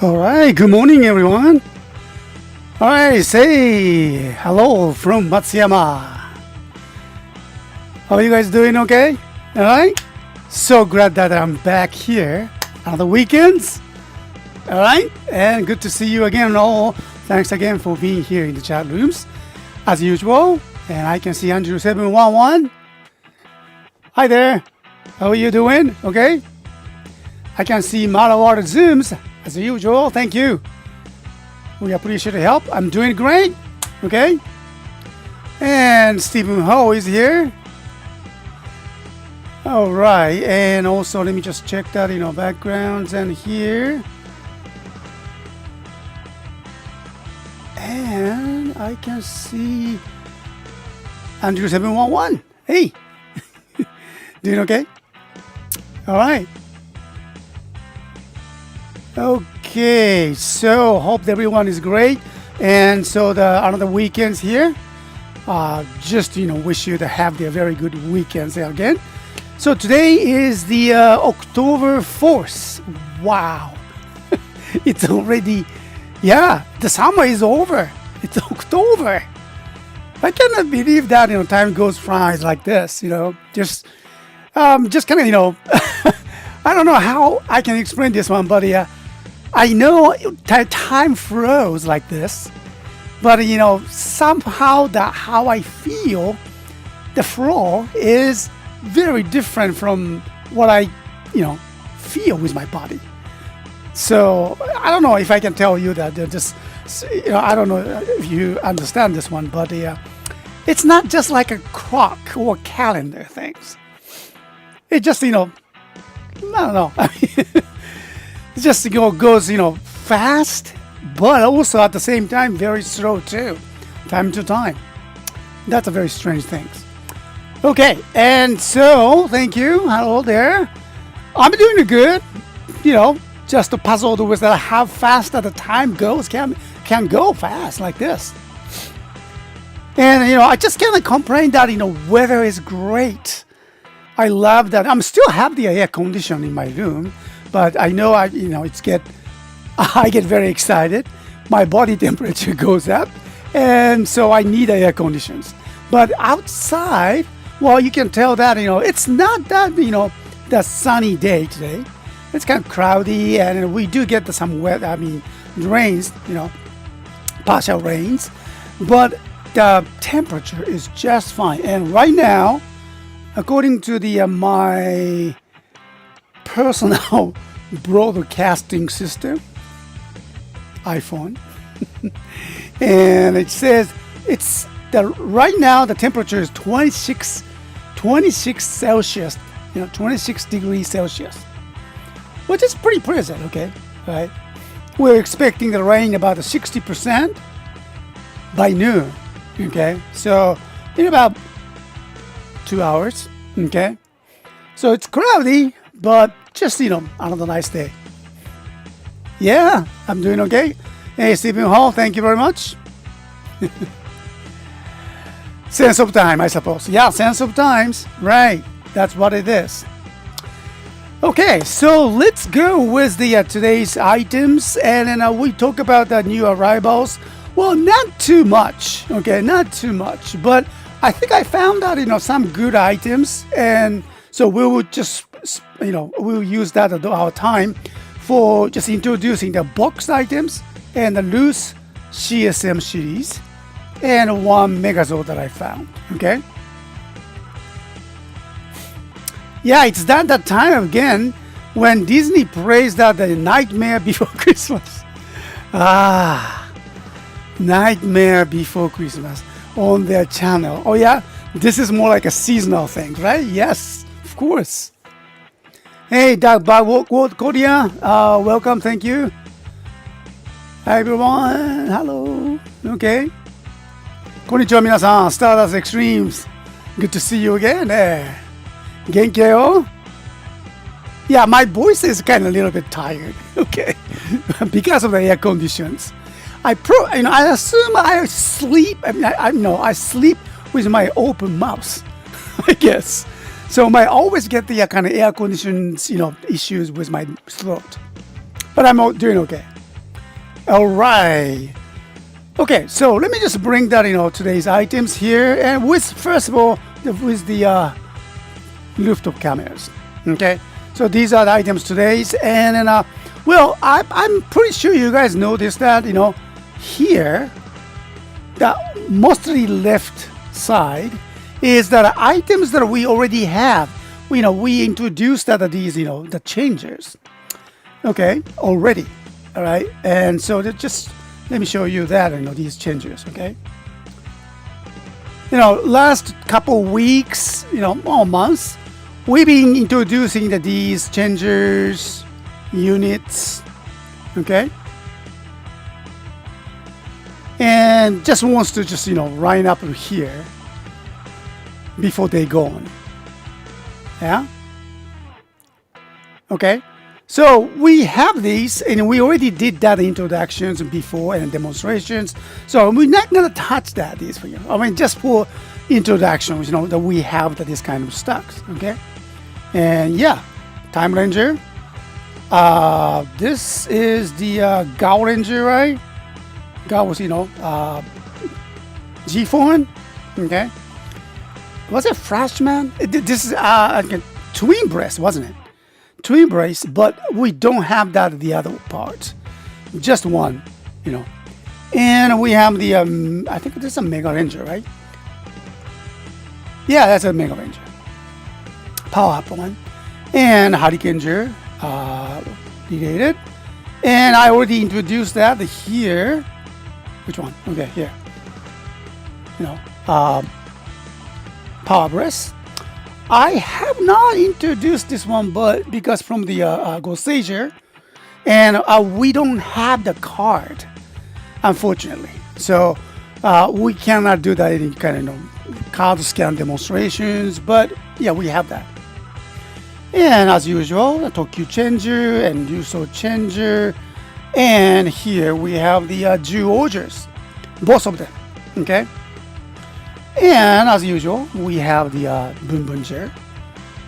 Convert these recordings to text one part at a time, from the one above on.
Alright, good morning everyone. Alright, say hello from Matsuyama. How are you guys doing okay? Alright? So glad that I'm back here on the weekends. Alright? And good to see you again all. Thanks again for being here in the chat rooms. As usual. And I can see Andrew711. Hi there. How are you doing? Okay? I can see Marawara Zooms. As usual, thank you. We appreciate the help. I'm doing great. Okay? And Stephen Ho is here. Alright, and also let me just check that, backgrounds and here. And I can see Andrew711. Hey! Doing okay? Alright. Okay, so hope everyone is great. And so another weekends here. Just wish you to have the very good weekends again. So today is the October 4th. Wow. It's already, the summer is over. It's October. I cannot believe that, time goes flies like this, just kind of, I don't know how I can explain this one, but I know time froze like this, but somehow how I feel, the flow is very different from what I feel with my body. So I don't know if I can tell you that just I don't know if you understand this one, but it's not just like a clock or calendar things. It just I don't know. I mean, it just goes fast, but also at the same time very slow too, time to time. That's a very strange thing. Okay, and so thank you. Hello there. I'm doing good. Just puzzled with how fast that the time goes. Can go fast like this. And I just can't complain that weather is great. I love that. I'm still have the air condition in my room, but I know I get very excited. My body temperature goes up, and so I need air conditions. But outside, well, you can tell that it's not that the sunny day today. It's kind of cloudy, and we do get some wet. I mean, rains. Partial rains, but the temperature is just fine. And right now, according to my personal broadcasting system, iPhone, and it says right now the temperature is 26 Celsius, 26 degrees Celsius, which is pretty pleasant. Okay, right? We're expecting the rain about 60% by noon. Okay, so in about 2 hours. Okay, so it's cloudy, but just another nice day. Yeah, I'm doing okay. Hey, Stephen Hall, thank you very much. Sense of time, I suppose. Yeah, sense of times. Right, that's what it is. Okay, so let's go with the today's items, and then we talk about the new arrivals. Well, not too much. Okay, not too much, but I think I found out some good items, and so we will just we'll use that at our time for just introducing the box items and the loose CSM series and one Megazord that I found. Okay. Yeah, it's that time again when Disney plays that the Nightmare Before Christmas. Nightmare Before Christmas on their channel. Oh yeah, this is more like a seasonal thing, right? Yes, of course. Hey, Doug Korea, welcome, thank you. Hi everyone, hello. Okay. Konnichiwa minasan, Stardust Extremes. Good to see you again there. Genkyo? Yeah, my voice is kind of a little bit tired, okay, because of the air conditions. I assume I sleep. I sleep with my open mouth, I guess. So I always get the kind of air conditions, issues with my throat. But I'm doing okay. All right. Okay, so let me just bring that, today's items here, and with first of all, with the rooftop cameras. Okay, so these are the items today's, and well, I'm pretty sure you guys noticed that, here, the mostly left side is that items that we already have. We introduced that these, the changers. Okay, already. All right, and so just let me show you that, these changers. Okay, last couple weeks, or months, we've been introducing these changers units. Okay, and just wants to just line up here before they go on. Yeah. Okay. So we have these, and we already did that introductions before and demonstrations. So we're not gonna touch these for you. I mean, just for introductions, that we have this kind of stocks. Okay. And yeah, Time Ranger. This is the Garrenrouser, right? Gar was G4. Okay. Was it Flashman? This is twin breast, wasn't it? Twin brace, but we don't have that the other part, just one, and we have the I think this is a Mega Ranger, right? Yeah, that's a Mega Ranger, power up one, and Hurricaneer related, and I already introduced that here. Which one? Okay, here. Power breast. I have not introduced this one, but because from the Gozyu, and we don't have the card, unfortunately. So we cannot do that any kind of card scan demonstrations. But yeah, we have that. And as usual, the Tokyo changer and Yuso changer, and here we have the Jew Ogres, both of them. Okay. And as usual, we have the Bunbuncher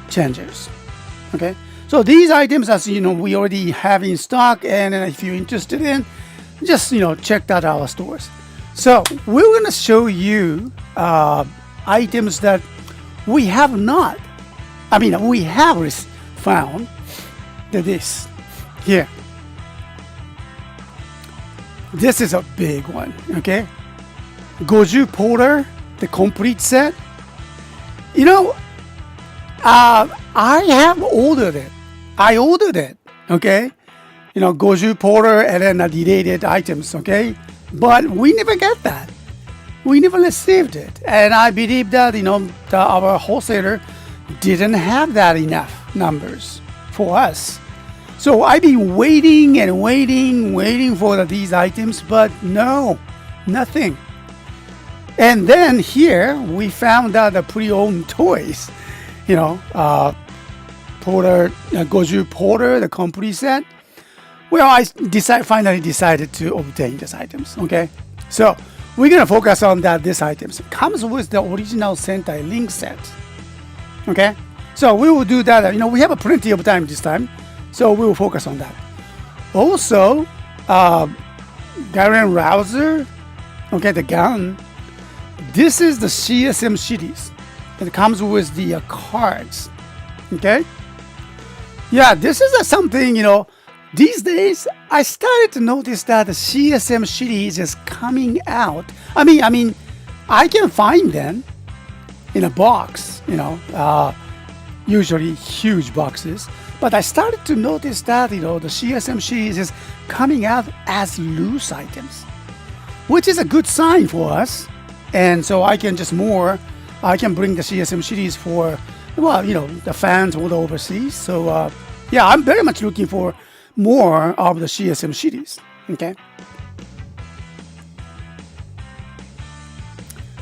changers. Okay, so these items, as we already have in stock, and if you're interested in, just check out our stores. So we're gonna show you items that we have not. I mean, we have found this here. This is a big one. Okay, Gozyu Porter. The complete set. I have ordered it. I ordered it. Okay, Gozyu Porter and then the related items. Okay, but we never get that. We never received it, and I believe that our wholesaler didn't have that enough numbers for us. So I've been waiting and waiting for these items, but no, nothing. And then here we found out the pre-owned toys, Porter, Gozyu Porter, the complete set. Well, I finally decided to obtain these items. Okay, so we're gonna focus on these items. It comes with the original Sentai Link set. Okay, so we will do that. We have plenty of time this time, so we will focus on that. Also, Garrenrouser. Okay, the gun. This is the CSM series. It comes with the cards. Okay? Yeah, this is something, these days I started to notice that the CSM series is coming out. I mean, I can find them in a box, usually huge boxes. But I started to notice that, the CSM series is coming out as loose items, which is a good sign for us. And so I can bring the CSM series for, the fans all overseas. So, yeah, I'm very much looking for more of the CSM series. Okay.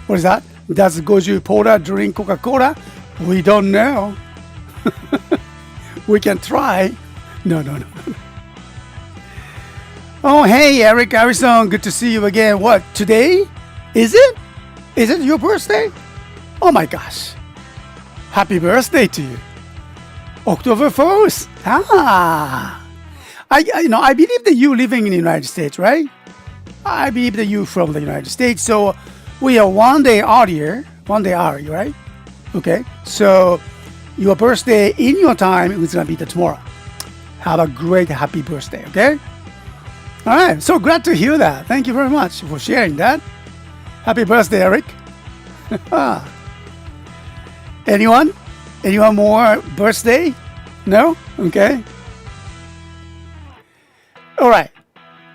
What is that? Does Gozyu Porter drink Coca-Cola? We don't know. We can try. No. Oh, hey, Eric Harrison. Good to see you again. What, today? Is it? Is it your birthday? Oh my gosh. Happy birthday to you. October 1st. I believe that you living in the United States, right? I believe that you from the United States. So we are one day earlier, right? Okay. So your birthday in your time is gonna be the tomorrow. Have a great happy birthday. Okay. All right. So glad to hear that. Thank you very much for sharing that. Happy birthday, Eric. Anyone? Anyone more birthday? No? Okay. All right.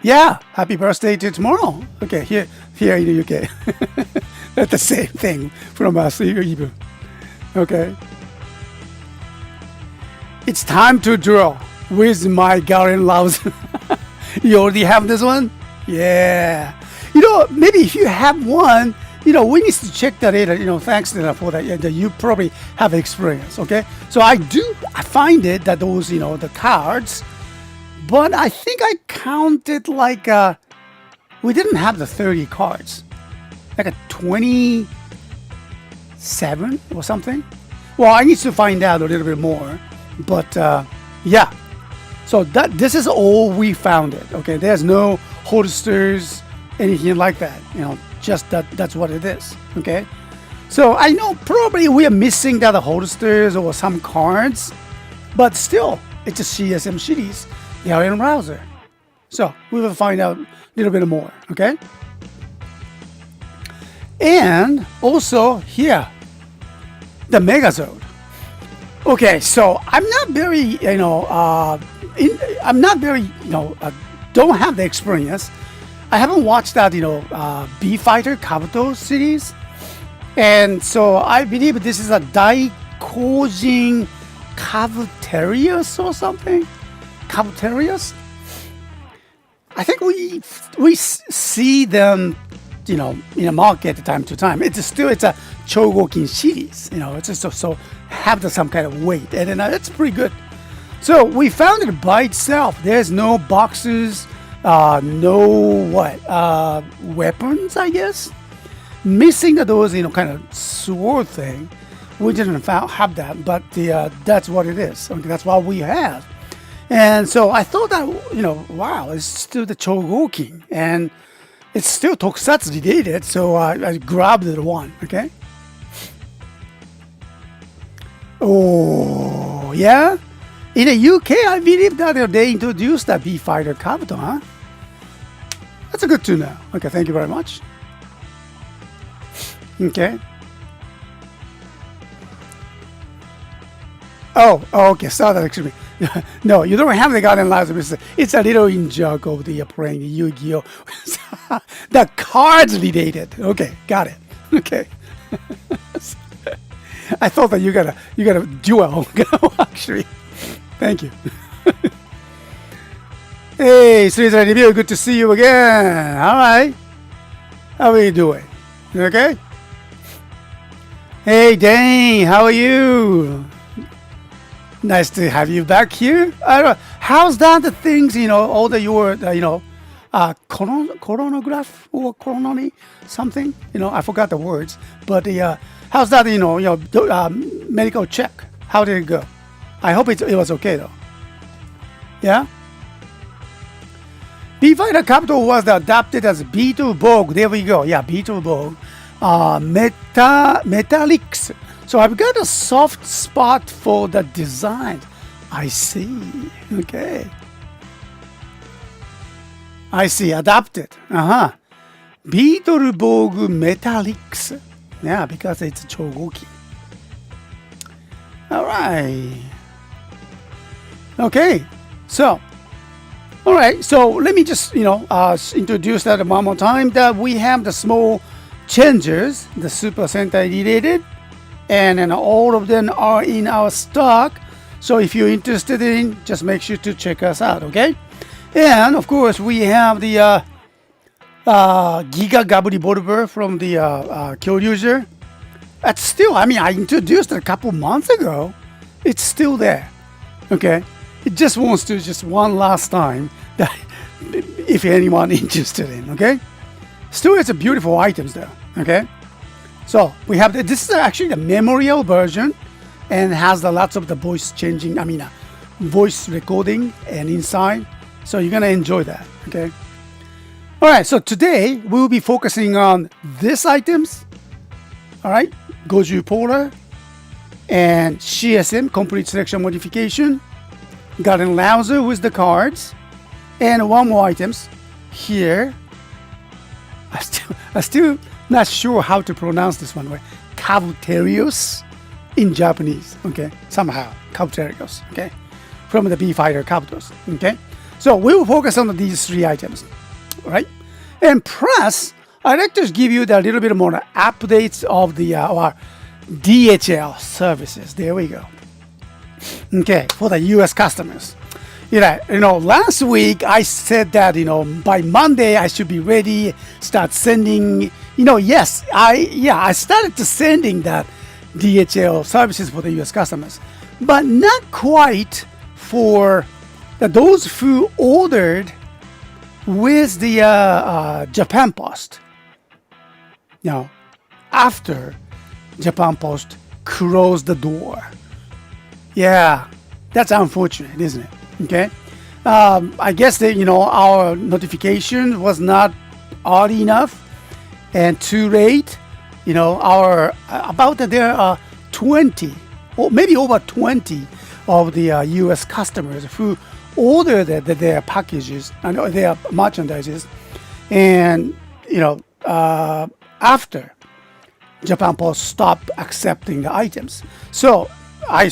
Yeah. Happy birthday to tomorrow. Okay. Here in the UK. That's the same thing from us even. Okay. It's time to draw with my Garrenrouser. You already have this one? Yeah. Maybe if you have one, we need to check that later, thanks to for that. Yeah, you probably have experience, okay? So I find it that those, the cards, but I think I counted like, we didn't have the 30 cards, like a 27 or something. Well, I need to find out a little bit more, but yeah. So this is all we found it, okay? There's no holsters, anything like that, just that's what it is, okay? So I know probably we are missing the holsters or some cards, but still, it's a CSM series, Garrenrouser. So we will find out a little bit more, okay? And also here, the Megazord. Okay, so I'm not very, don't have the experience. I haven't watched that, B Fighter Kabuto series. And so I believe this is a Daikojin Kabuterius or something. Kabuterius? I think we see them, in the market time to time. It's a Chogokin series, it's just so have some kind of weight, and then it's pretty good. So we found it by itself. There's no boxes, no weapons, I guess. Missing those, kind of sword thing. We didn't have that, but that's what it is. Okay, that's what we have. And so I thought that, wow, it's still the Chogokin, and it's still tokusatsu related, so I grabbed the one, okay? Oh, yeah? In the UK, I believe that they introduced the B Fighter Kabuto, huh? That's good to know. Okay, thank you very much. Okay. Oh, okay, so that excuse me. No, you don't have the Garrenrouser. It's a little in joke of the playing Yu-Gi-Oh! The cards related. Okay, got it. Okay. I thought that you got a duel actually. Thank you. Hey, Street Review, good to see you again. All right. How are you doing? You okay? Hey, Dane, how are you? Nice to have you back here. I don't know. How's that the things, all the your, chronograph or chronony, something? I forgot the words. But how's that, medical check? How did it go? I hope it was okay, though. Yeah? B Fighter Capital was adapted as Beetle Vogue. There we go. Yeah, Beetle Vogue. Metallics. So I've got a soft spot for the design. I see. Okay. I see. Adapted. Beetle Vogue Metallics. Yeah, because it's Chogoki. All right. Okay. So, all right. So let me just, introduce that one more time. That we have the small changes, the Super Sentai related. And then all of them are in our stock. So if you're interested in, just make sure to check us out, okay? And of course, we have the Giga Gabri Revolver from the Garrenrouser. That's still, I introduced it a couple months ago. It's still there, okay? It just wants to just one last time, that if anyone interested in, okay? Still, it's a beautiful items though, okay? So we have this is actually the memorial version, and has lots of the voice changing. Voice recording, and inside So you're gonna enjoy that. Okay. All right. So today we'll be focusing on these items. All right, Gozyu Polar and CSM Complete Selection Modification, Garrenrouser with the cards, and one more items here. I still not sure how to pronounce this one. Right? Kabuterios in Japanese. Okay, somehow Kabuterios. Okay, from the B Fighter Kabutos. Okay, so we will focus on these three items, right? And plus, I'd like to give you a little bit more updates of the our DHL services. There we go. Okay, for the U.S. customers. Last week I said that by Monday I should be ready, start sending. Yes, I started to sending that DHL services for the U.S. customers, but not quite for those who ordered with the Japan Post. After Japan Post closed the door. Yeah, that's unfortunate, isn't it? Okay. I guess that, our notification was not early enough and too late. There are 20 or maybe over 20 of the U.S. customers who ordered their packages and their merchandises, and after Japan Post stopped accepting the items. So I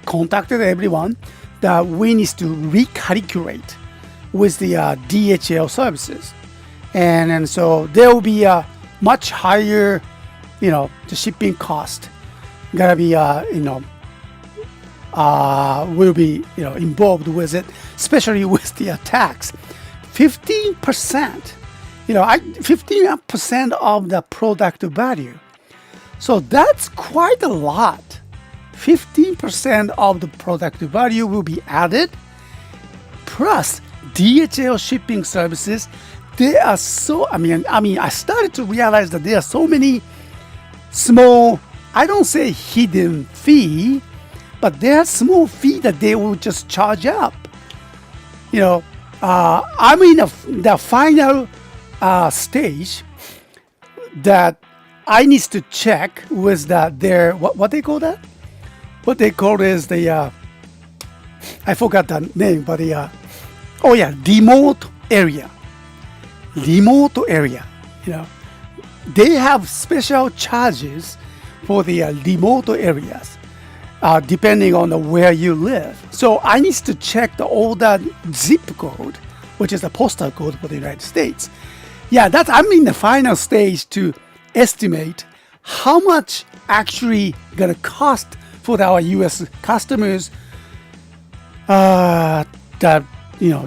contacted everyone that we need to recalculate with the DHL services. And so there will be a much higher, the shipping cost gonna be, will be, involved with it, especially with the tax. 15%. 15% of the product value. So that's quite a lot. 15% of the product value will be added. Plus DHL shipping services. They are so, I started to realize that there are so many small, I don't say hidden fee, but there are small fee that they will just charge up. I'm in the final stage that I need to check with their what they call that? What they call is the I forgot the name, but remote area. Remote area. They have special charges for the remote areas, depending on where you live. So I need to check all that zip code, which is the postal code for the United States. Yeah, I'm in the final stage to estimate how much actually gonna cost for our U.S. customers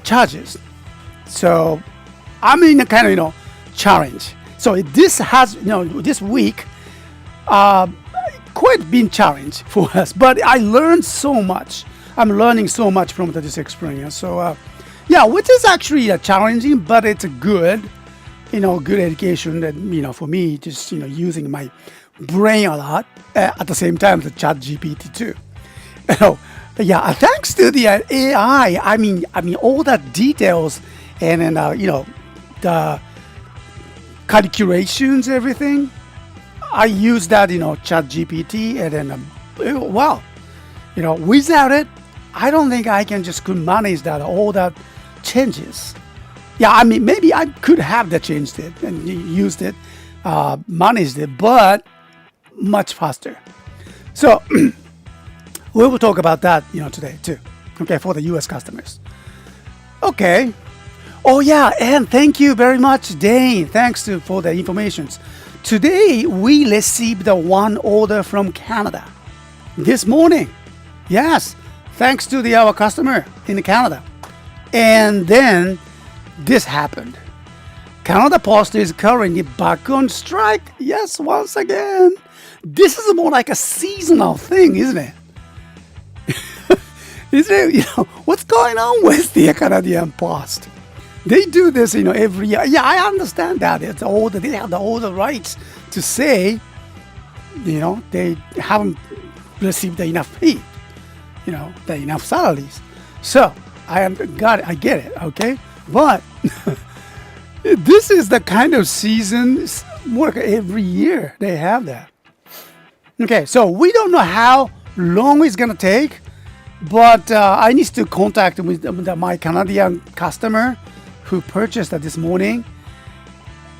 charges. So I'm in a kind of challenge. So this has this week quite been challenge for us, but I learned so much. I'm learning so much from this experience. So which is actually challenging, but it's a good good education that, for me, just, using my brain a lot, at the same time, the chat GPT too. Thanks to the AI, all the details and the calculations, everything, I use that, chat GPT, and then, without it, I don't think I can just could manage all that changes. Maybe I could have changed it and used it, managed it, but much faster. So we will talk about that, today too. Okay, for the U.S. customers. Okay. Oh yeah, and thank you very much, Dane. Thanks for the information. Today we received one order from Canada this morning. Yes, thanks to our customer in Canada. And then this happened. Canada Post is currently back on strike. Yes, once again. This is more like a seasonal thing, isn't it? Isn't it? What's going on with the Canadian Post? They do this, every year. Yeah, I understand that. They have all the rights to say, they haven't received enough pay, enough salaries. So I get it, okay? But this is the kind of season work every year. They have that. Okay, so we don't know how long it's gonna take, but I need to contact with my Canadian customer who purchased that this morning.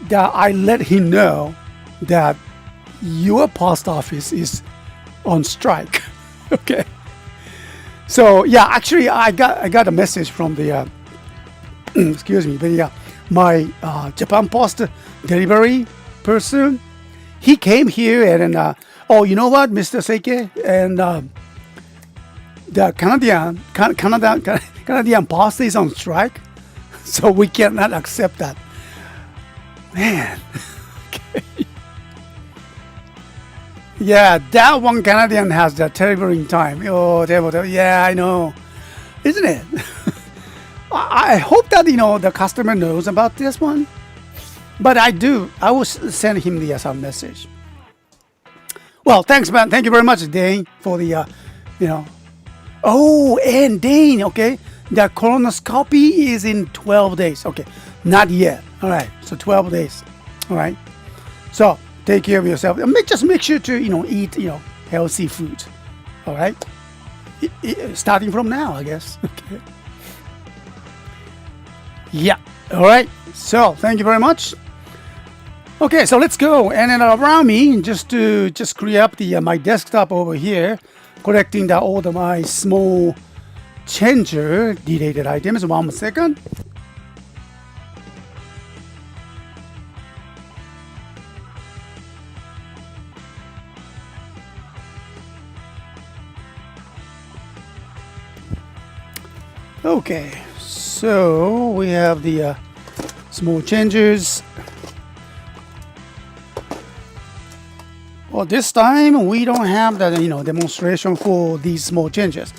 That I let him know that your post office is on strike. Okay. So yeah, actually, I got a message from the excuse me, my Japan Post delivery person. He came here and oh, you know what, Mr. Seike, and the Canadian Post is on strike, so we cannot accept that. Man, okay. Yeah, that one Canadian has the delivering time. Oh, terrible. Yeah, I know, isn't it? I hope that the customer knows about this one, but I will send him the some message. Well, thanks, man. Thank you very much, Dane, for the Oh, and Dane, okay, the colonoscopy is in 12 days. Okay, not yet. All right, so 12 days. All right, so take care of yourself. Just make sure to eat healthy food. All right, starting from now, I guess. Okay. Yeah. All right. So thank you very much. Okay, so let's go. And then around me, just clear up my desktop over here, collecting all my small changer related items. 1 second. Okay, so we have the small changers. Well, this time we don't have the demonstration for these small changes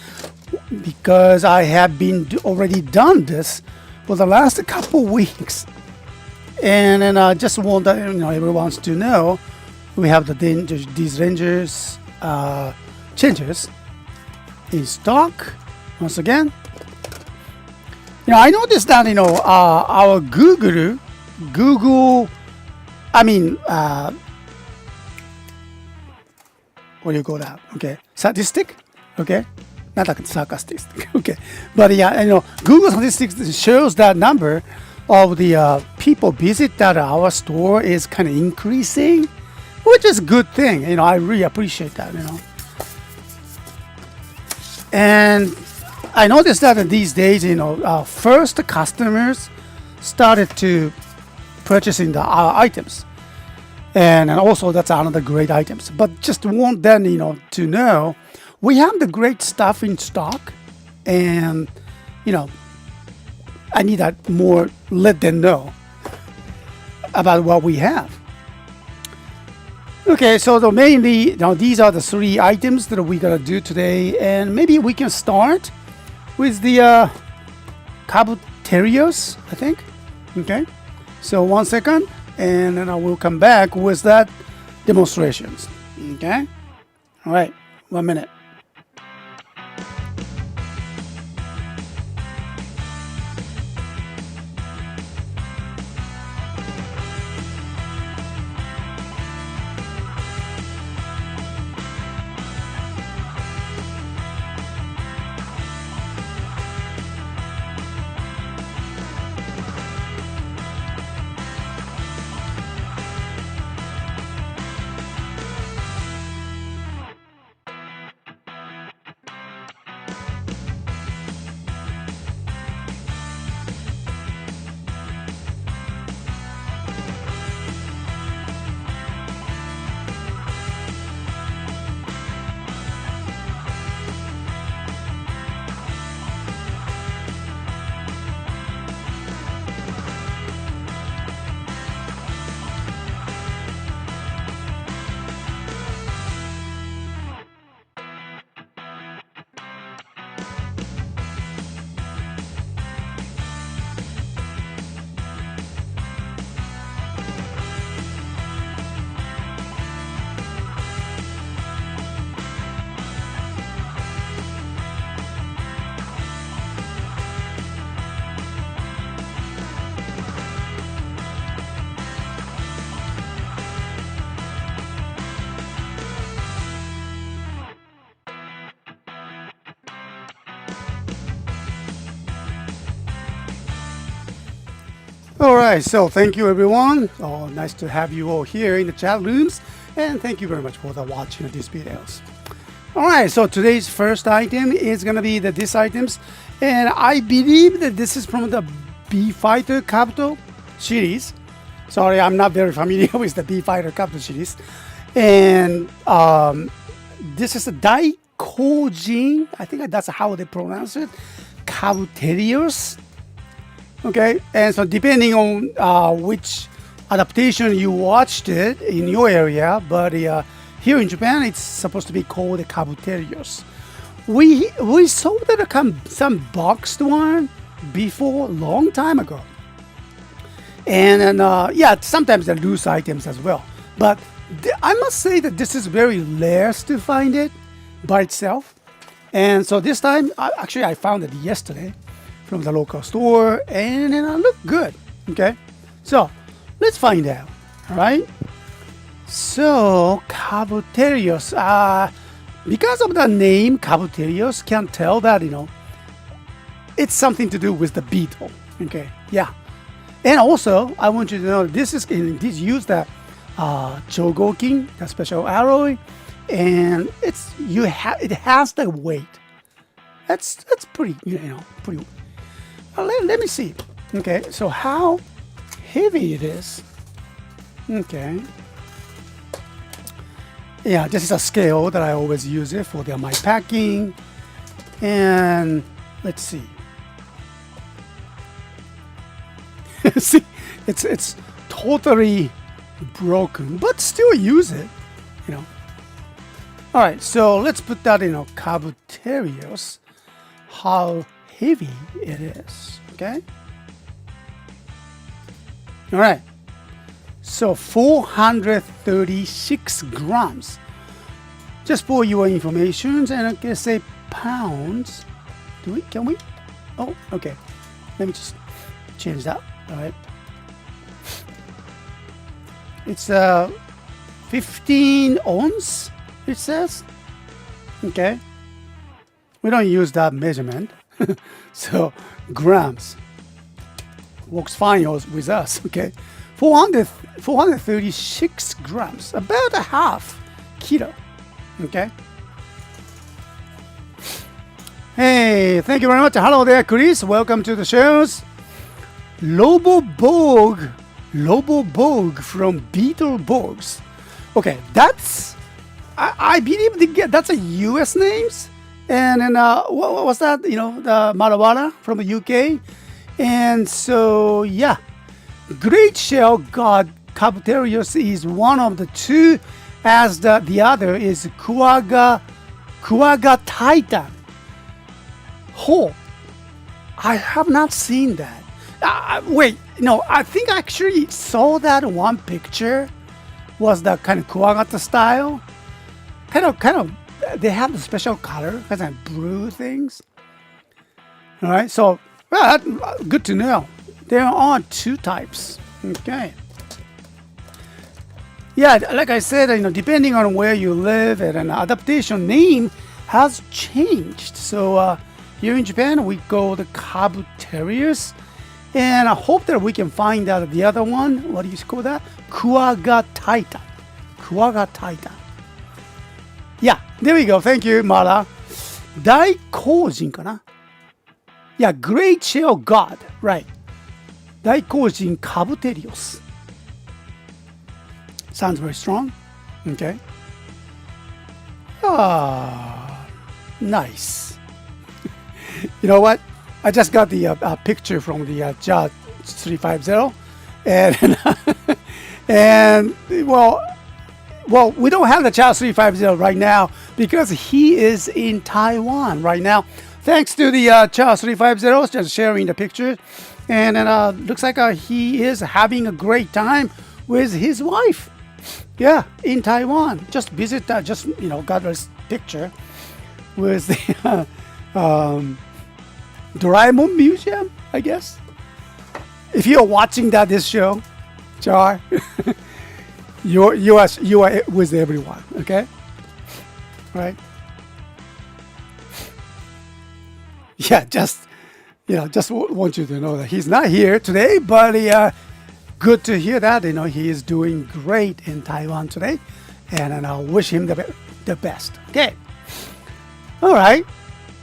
because I have been already done this for the last couple weeks, and then I just want everyone to know we have these Rangers changes in stock once again. I noticed that our Google, what do you call that? Okay, statistic. Okay, not like sarcastic. Okay, but yeah, Google statistics shows that number of the people visit that our store is kind of increasing, which is a good thing. I really appreciate that. And I noticed that these days, first customers started to purchasing our items, and also that's another great items. But just want them, to know we have the great stuff in stock, and I need that more. Let them know about what we have. Okay, so mainly these are the 3 items that we're gonna do today, and maybe we can start with the Kabuterios, I think. Okay, so 1 second, and then I will come back with that demonstrations. Okay, all right, 1 minute. All right, so thank you everyone. Oh, nice to have you all here in the chat rooms, and thank you very much for the watching of these videos. All right, so today's first item is gonna be these items, and I believe that this is from the B Fighter Kabuto series. Sorry, I'm not very familiar with the B Fighter Kabuto series, and this is a Daikojin. I think that's how they pronounce it. Kabuterios. Okay, and so depending on which adaptation you watched it in your area, but here in Japan, it's supposed to be called the Kabuterios. We saw that some boxed one before, long time ago, and yeah, sometimes they're loose items as well. But I must say that this is very rare to find it by itself, and so this time, actually, I found it yesterday from the local store, and it looked good. Okay, so let's find out. All right. So Kabuterios, because of the name Kabuterios, can tell that it's something to do with the beetle. Okay, yeah, and also I want you to know this use the Chogokin, the special alloy, and it has the weight. That's pretty pretty. Let me see. Okay, so how heavy it is. Okay. Yeah, this is a scale that I always use it for my packing. And let's see. See, it's totally broken, but still use it. All right, so let's put that in Kabuterios. How heavy it is. Okay. All right. So 436 grams. Just for your information, and I can say pounds. Can we? Oh, okay. Let me just change that. All right. It's 15 ounce. It says. Okay. We don't use that measurement. So grams works fine with us. Okay, 436 grams, about a half kilo. Okay. Hey, thank you very much. Hello there, Chris. Welcome to the shows. Lobo Bog from Beetleborgs. Okay, that's I believe that's a U.S. names. And then what was that? The Marawara from the UK. And so yeah, Great Shell God Kabuterios is one of the two, as the other is Kuwaga Titan. Oh, I have not seen that. Wait, no, I think I actually saw that one picture. Was that kind of Kuwagata style? Kind of. They have the special color, kind of blue things. All right, so well, good to know. There are two types. Okay. Yeah, like I said, depending on where you live, and an adaptation name has changed. So here in Japan, we go the Kabuterios, and I hope that we can find out the other one. What do you call that? Kuwaga Titan. Kuwaga Titan. Yeah, there we go. Thank you, Mara. Daikojin kana? Yeah, Great Shell God. Right. Daikojin Kabuterios. Sounds very strong. Okay. Nice. You know what? I just got the picture from the JA 350, and and well, we don't have the JA 350 right now because he is in Taiwan right now. Thanks to the JA 350, just sharing the picture, and looks like he is having a great time with his wife. Yeah, in Taiwan. Just visit, got this picture with the Doraemon Museum, I guess. If you're watching this show, Char, you are with everyone, okay? Right? Yeah, just Just want you to know that he's not here today, but good to hear that. He is doing great in Taiwan today, and I wish him the best. Okay. All right.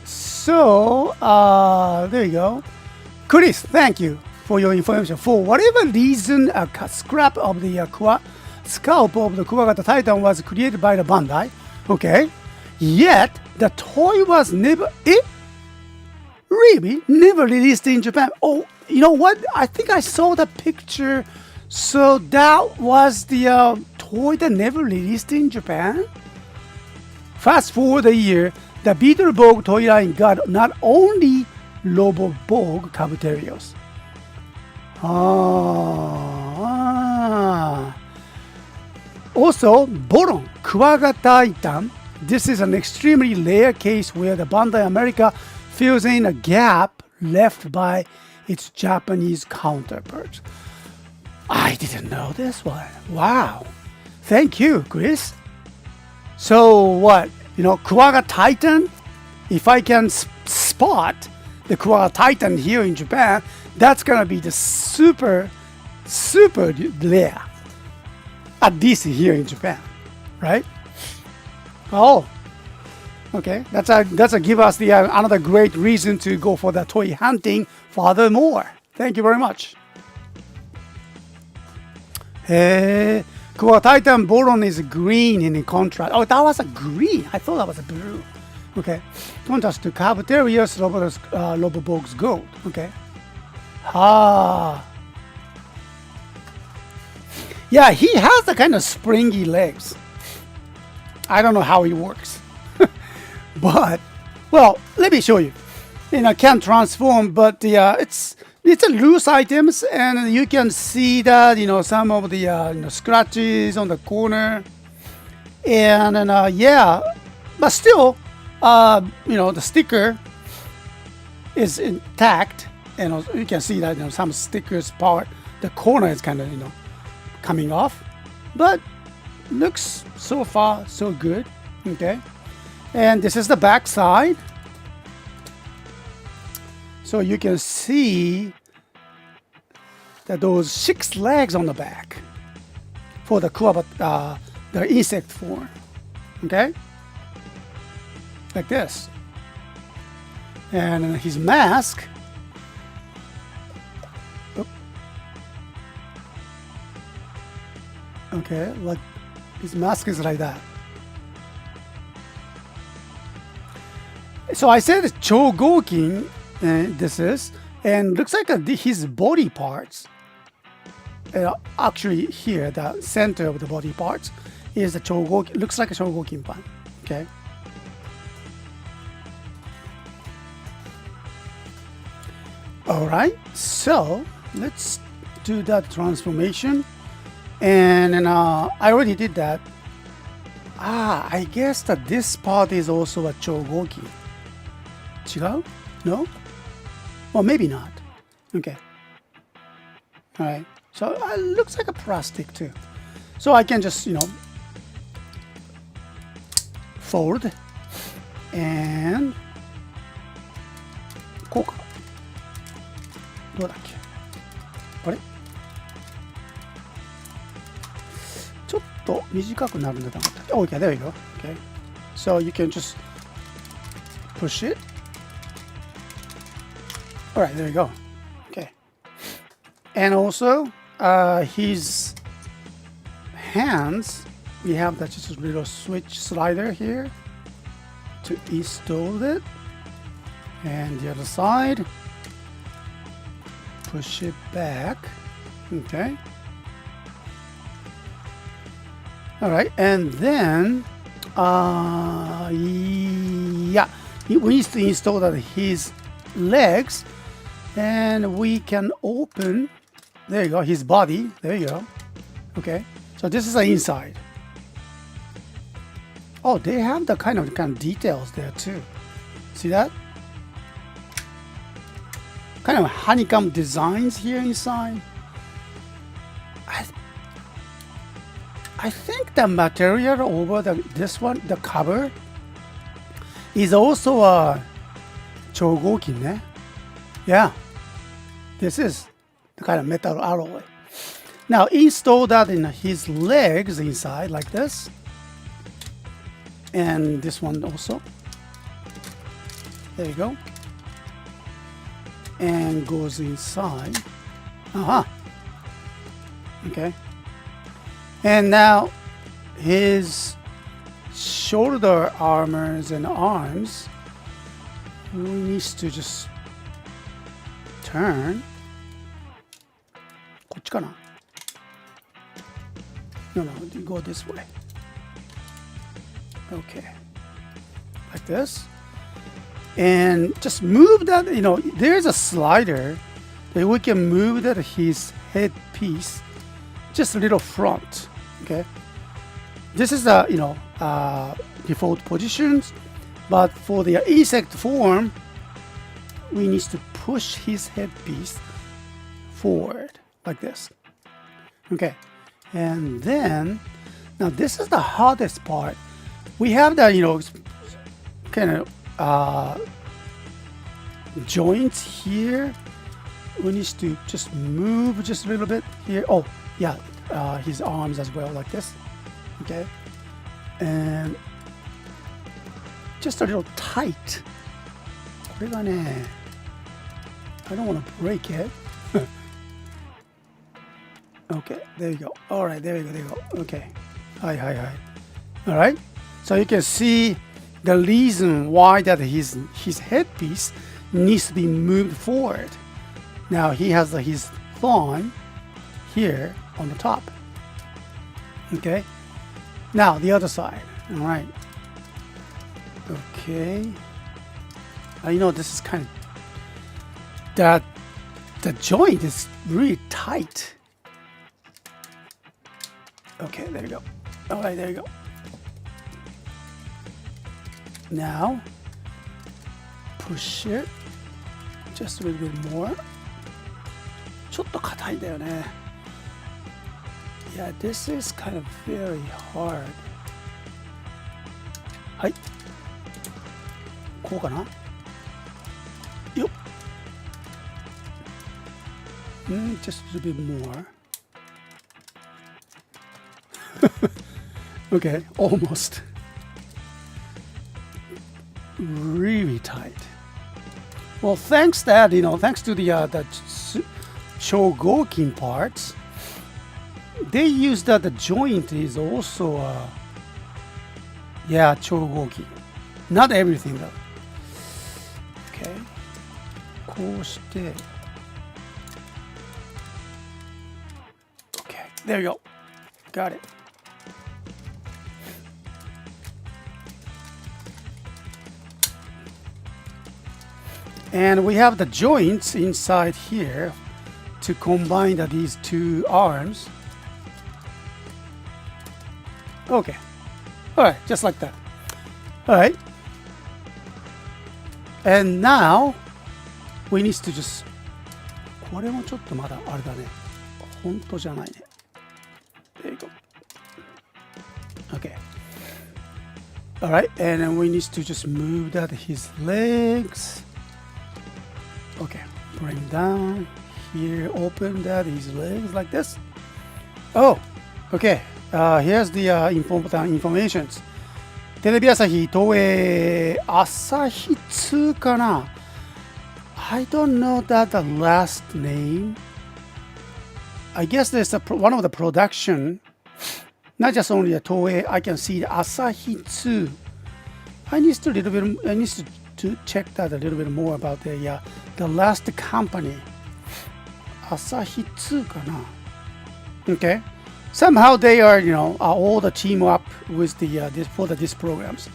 So there you go. Chris, thank you for your information. For whatever reason, a scrap of the scalp of the Kuwagata Titan was created by the Bandai. Okay. Yet the toy was never released in Japan. Oh, you know what? I think I saw the picture. So that was the toy that never released in Japan. Fast forward a year, the Beetleborg toy line got not only Roboborg Kabuterios. Also, Boron Kuwagata Titan. This is an extremely rare case where the Bandai America fills in a gap left by its Japanese counterpart. I didn't know this one. Wow. Thank you, Chris. So what? Kuwagata Titan? If I can spot the Kuwagata Titan here in Japan, that's going to be the super rare. At least here in Japan, right? Oh, okay. That's a give us the another great reason to go for the toy hunting furthermore. Thank you very much. Kuwagata Titan Boron is green in contrast. Oh, that was a green. I thought that was a blue. Okay. Contrast to Kabuterios Roboborg's gold. Okay. Yeah, he has the kind of springy legs. I don't know how he works. But, well, let me show you. Can transform, but it's a loose items, and you can see that, some of the scratches on the corner. And yeah, but still, the sticker is intact. And you can see that, some stickers part, the corner is kind of, coming off. But looks so far so good. Okay. And this is the back side. So you can see that those 6 legs on the back for the the insect form. Okay? Like this. And his mask. Okay, like his mask is like that. So I said Chogokin, this is, and looks like his body parts. Actually, here, the center of the body parts is the Chogokin. Looks like a Chogokin pan. Okay. All right. So let's do that transformation. And I already did that. I guess that this part is also a Chogoki. 違う? No? Well, maybe not. Okay. Alright. So it looks like a plastic too. So I can just, fold. And こうか。どうだっけ? あれ? ちょっと短くなるんだと思ったっけ? Oh, okay, there you go. Okay. So you can just push it. Alright, there you go. Okay. And also, his hands, we have that just a little switch slider here to install it. And the other side, push it back. Okay. Alright, and then, yeah, we need to install that his legs. And we can open, there you go, his body, there you go. Okay, so this is the inside. Oh, they have the kind of details there too. See that? Kind of honeycomb designs here inside. I think the material over this one, the cover, is also a Chogokin, eh? Yeah, this is the kind of metal alloy. Now install that in his legs inside like this. And this one also. There you go. And goes inside. Okay. And now his shoulder armors and arms, we need to just turn. こっちかな? No, go this way. Okay. Like this. And just move that, there's a slider that we can move that his headpiece just a little front. Okay. This is the, default positions, but for the insect form, we need to push his headpiece forward like this. Okay. And then, now this is the hardest part. We have the, kind of joints here. We need to just move just a little bit here. Oh, yeah, his arms as well, like this. Okay. And just a little tight. これがね, I don't want to break it. Okay, there you go. All right, there you go. Okay. Hi. All right. So you can see the reason why that his headpiece needs to be moved forward. Now he has his thorn here on the top. Okay. Now the other side. All right. Okay. I know this is kind of that the joint is really tight. Okay, there you go. All right, there you go. Now, push it just a little bit more. ちょっと硬いんだよね. Yeah, this is kind of very hard. はい。こうかな? よっ. Just a little bit more. Okay, almost. Really tight. Well, thanks that, thanks to the Chogokin parts, they use that the joint is also, Chogokin. Not everything though. Okay. こうして. Okay, there you go. Got it. And we have the joints inside here to combine these two arms. Okay. All right, just like that. All right. And now we need to just これもちょっとまだあれだね。本当じゃないね。There you go. Okay. All right, and then we need to just move his legs. Okay, bring down here, open his legs like this. Oh, okay. Here's the important informations. テレビ朝日東映朝日2かな? I don't know that the last name. I guess there's one of the production. Not just only the Toei, I can see the Asahi 2. I need to check that a little bit more about the last company. Asahi 2 かな? Okay. Somehow they are, all the team up with for these programs.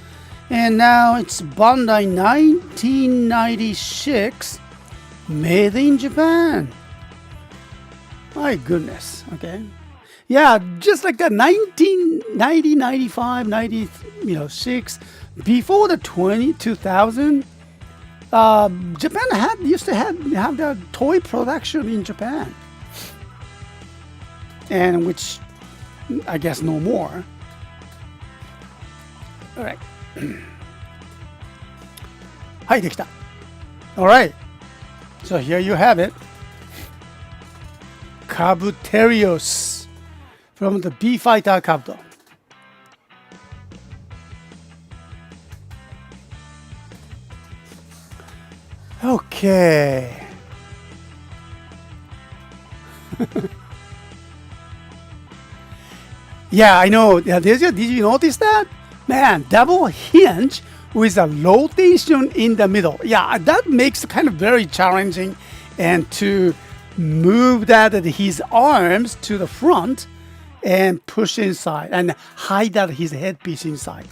And now it's Bandai 1996, made in Japan. My goodness. Okay. Yeah, just like that 1990, 95, 96, before the 2000, Japan used to have the toy production in Japan. And which I guess no more. All right. はい、できた. All right. So here you have it. Kabuterios from the B Fighter Kabuto. Okay. Yeah, I know. Yeah, did you notice that? Man, double hinge with a rotation in the middle. Yeah, that makes it kind of very challenging, and to move that his arms to the front and push inside and hide that his headpiece inside.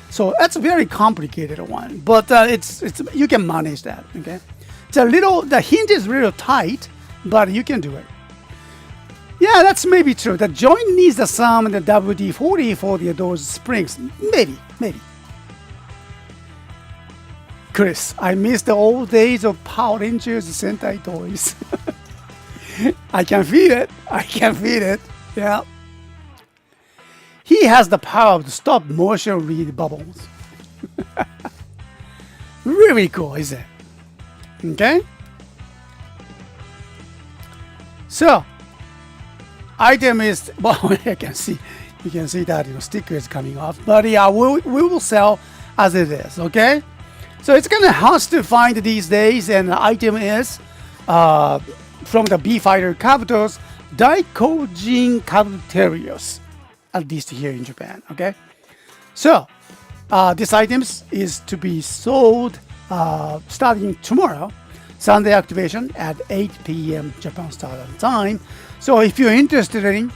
So that's a very complicated one, but it's you can manage that. Okay, the hinge is a little tight, but you can do it. Yeah, that's maybe true. The joint needs some the WD-40 for those springs. Maybe. Chris, I miss the old days of Power Rangers Sentai toys. I can feel it. Yeah. He has the power to stop motion read bubbles. Really cool, is it? Okay. So, item is, well, you can see that sticker is coming off, but yeah, we will sell as it is. Okay. So it's kind of hard to find these days, and the item is from the B Fighter Kabuto's Daikojin Kabuterios, at least here in Japan. Okay, so this item is to be sold starting tomorrow, Sunday activation at 8 p.m. Japan Standard Time. So if you're interested in,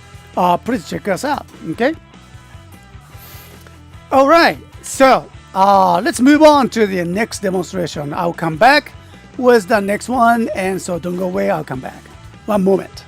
please check us out. Okay. All right. So let's move on to the next demonstration. I'll come back with the next one, and so don't go away. I'll come back. One moment.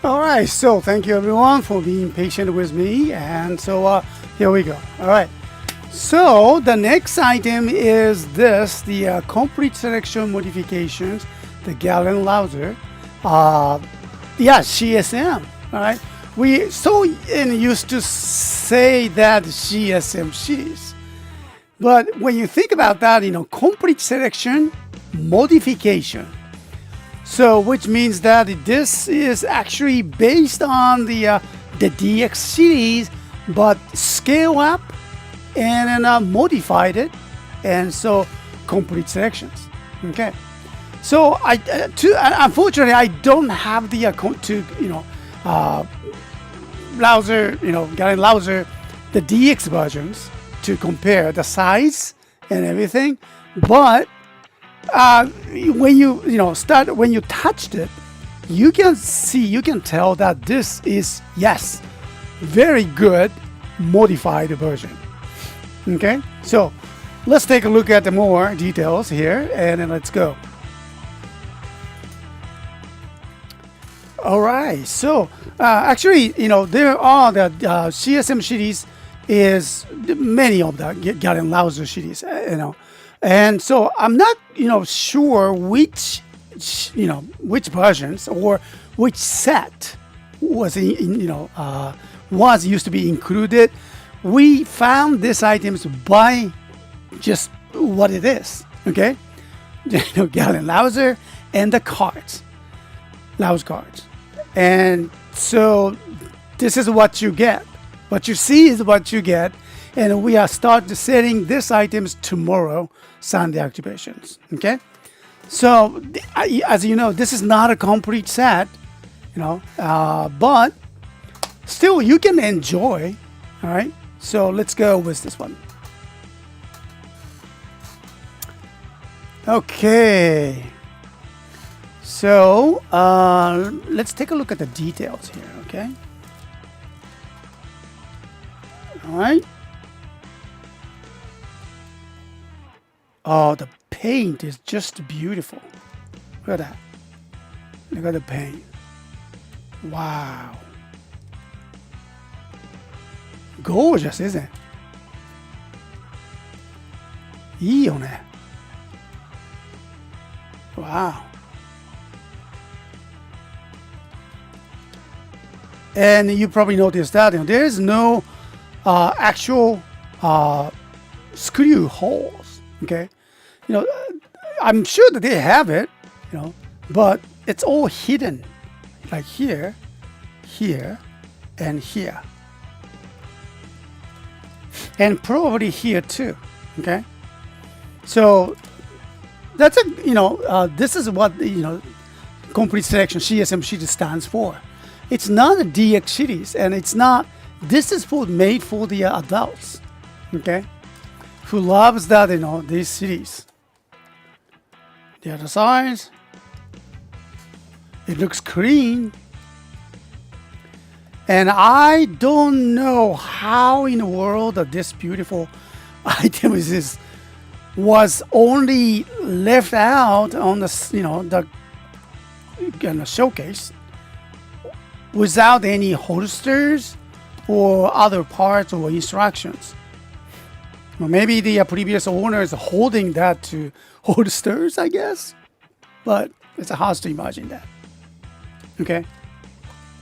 All right, so thank you everyone for being patient with me, and so here we go. All right, so the next item is this, the complete selection modifications, the Garrenrouser, yeah, CSM. All right, we so used to say that CSM series, but when you think about that, complete selection modification. So, which means that this is actually based on the DX series, but scale up and then modified it, and so complete selections. Okay, so unfortunately I don't have the Garrenrouser, the DX versions to compare the size and everything, but when you touched it, you can tell that this is, yes, very good modified version. Okay, so let's take a look at the more details here, and then let's go. All right, so actually, there are the CSM series is many of the Garrenrouser series, and so I'm not, sure which versions or which set was was used to be included. We found these items by just what it is. Okay, Garrenrouser and the cards, Laus cards, and so this is what you get. What you see is what you get. And we are start setting these items tomorrow, Sunday activations. Okay, so as you know, this is not a complete set, but still you can enjoy. All right, so let's go with this one. Okay, so let's take a look at the details here. Okay, all right. Oh, the paint is just beautiful. Look at that. Look at the paint. Wow. Gorgeous, isn't it? いいよね. Wow. And you probably noticed that there is no actual screw holes. Okay. I'm sure that they have it, but it's all hidden, like here, here, and here, and probably here too. Okay, so that's this is what complete selection CSM series stands for. It's not a DX series, and it's not. This is made for the adults. Okay, who loves that this series. The other side, it looks clean, and I don't know how in the world that this beautiful item was only left out on the the showcase without any holsters or other parts or instructions. Well, maybe the previous owner is holding that to holsters, I guess, but it's hard to imagine that. Okay,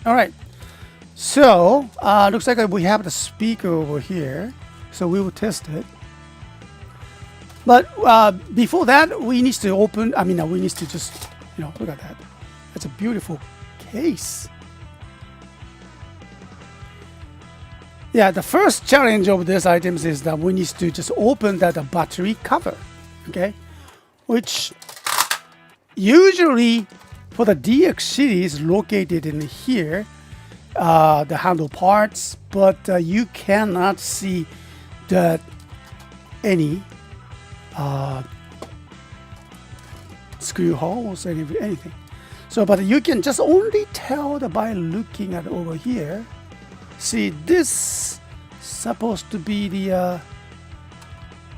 all right. So looks like we have the speaker over here, so we will test it. But before that, we need to open. We need to just look at that. That's a beautiful case. Yeah, the first challenge of these items is that we need to just open that battery cover, okay? Which usually for the DX series located in here, the handle parts, but you cannot see that any screw holes or anything. So, but you can just only tell that by looking at over here. See, this supposed to be the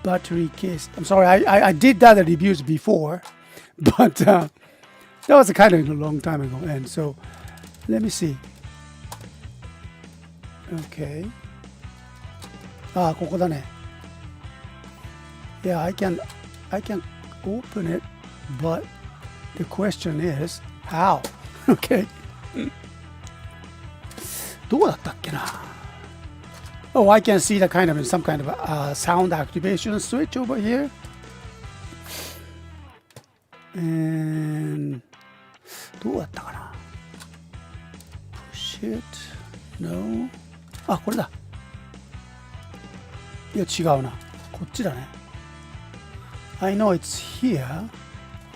battery case. I'm sorry, I did that reviews before, but that was kind of a long time ago, and so Let me see. Okay. あ、ここだね。Yeah, I can open it, but the question is how? Okay. どうだったっけな? Oh, I can see the kind of some kind of sound activation switch over here. And どうだったかな? Push it. No. あ、これだ。いや違うな。こっちだね。I know it's here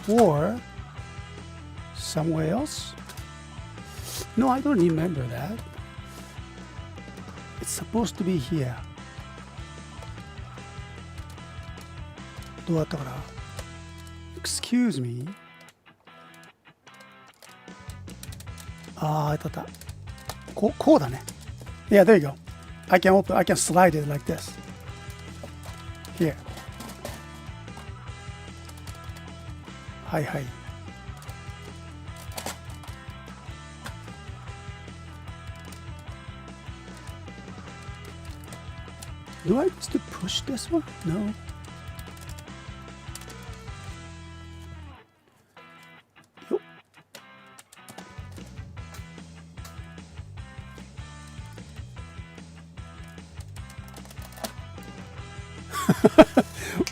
or somewhere else. No, I don't remember that. It's supposed to be here. どうだったかな? Excuse me. ああ、あったあった。こうだね。Yeah, there you go. I can slide it like this. Here. はいはい。Do I just push this one? No.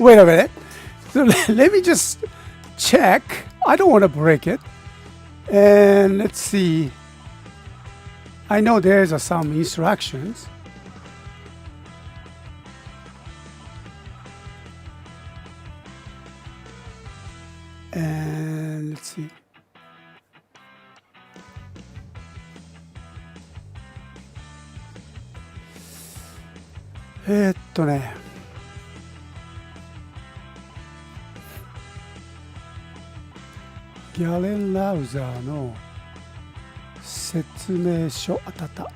Wait a minute. So let me just check. I don't want to break it. And let's see. I know there's some instructions. And let's see. Garrenrouser の説明書あったあった。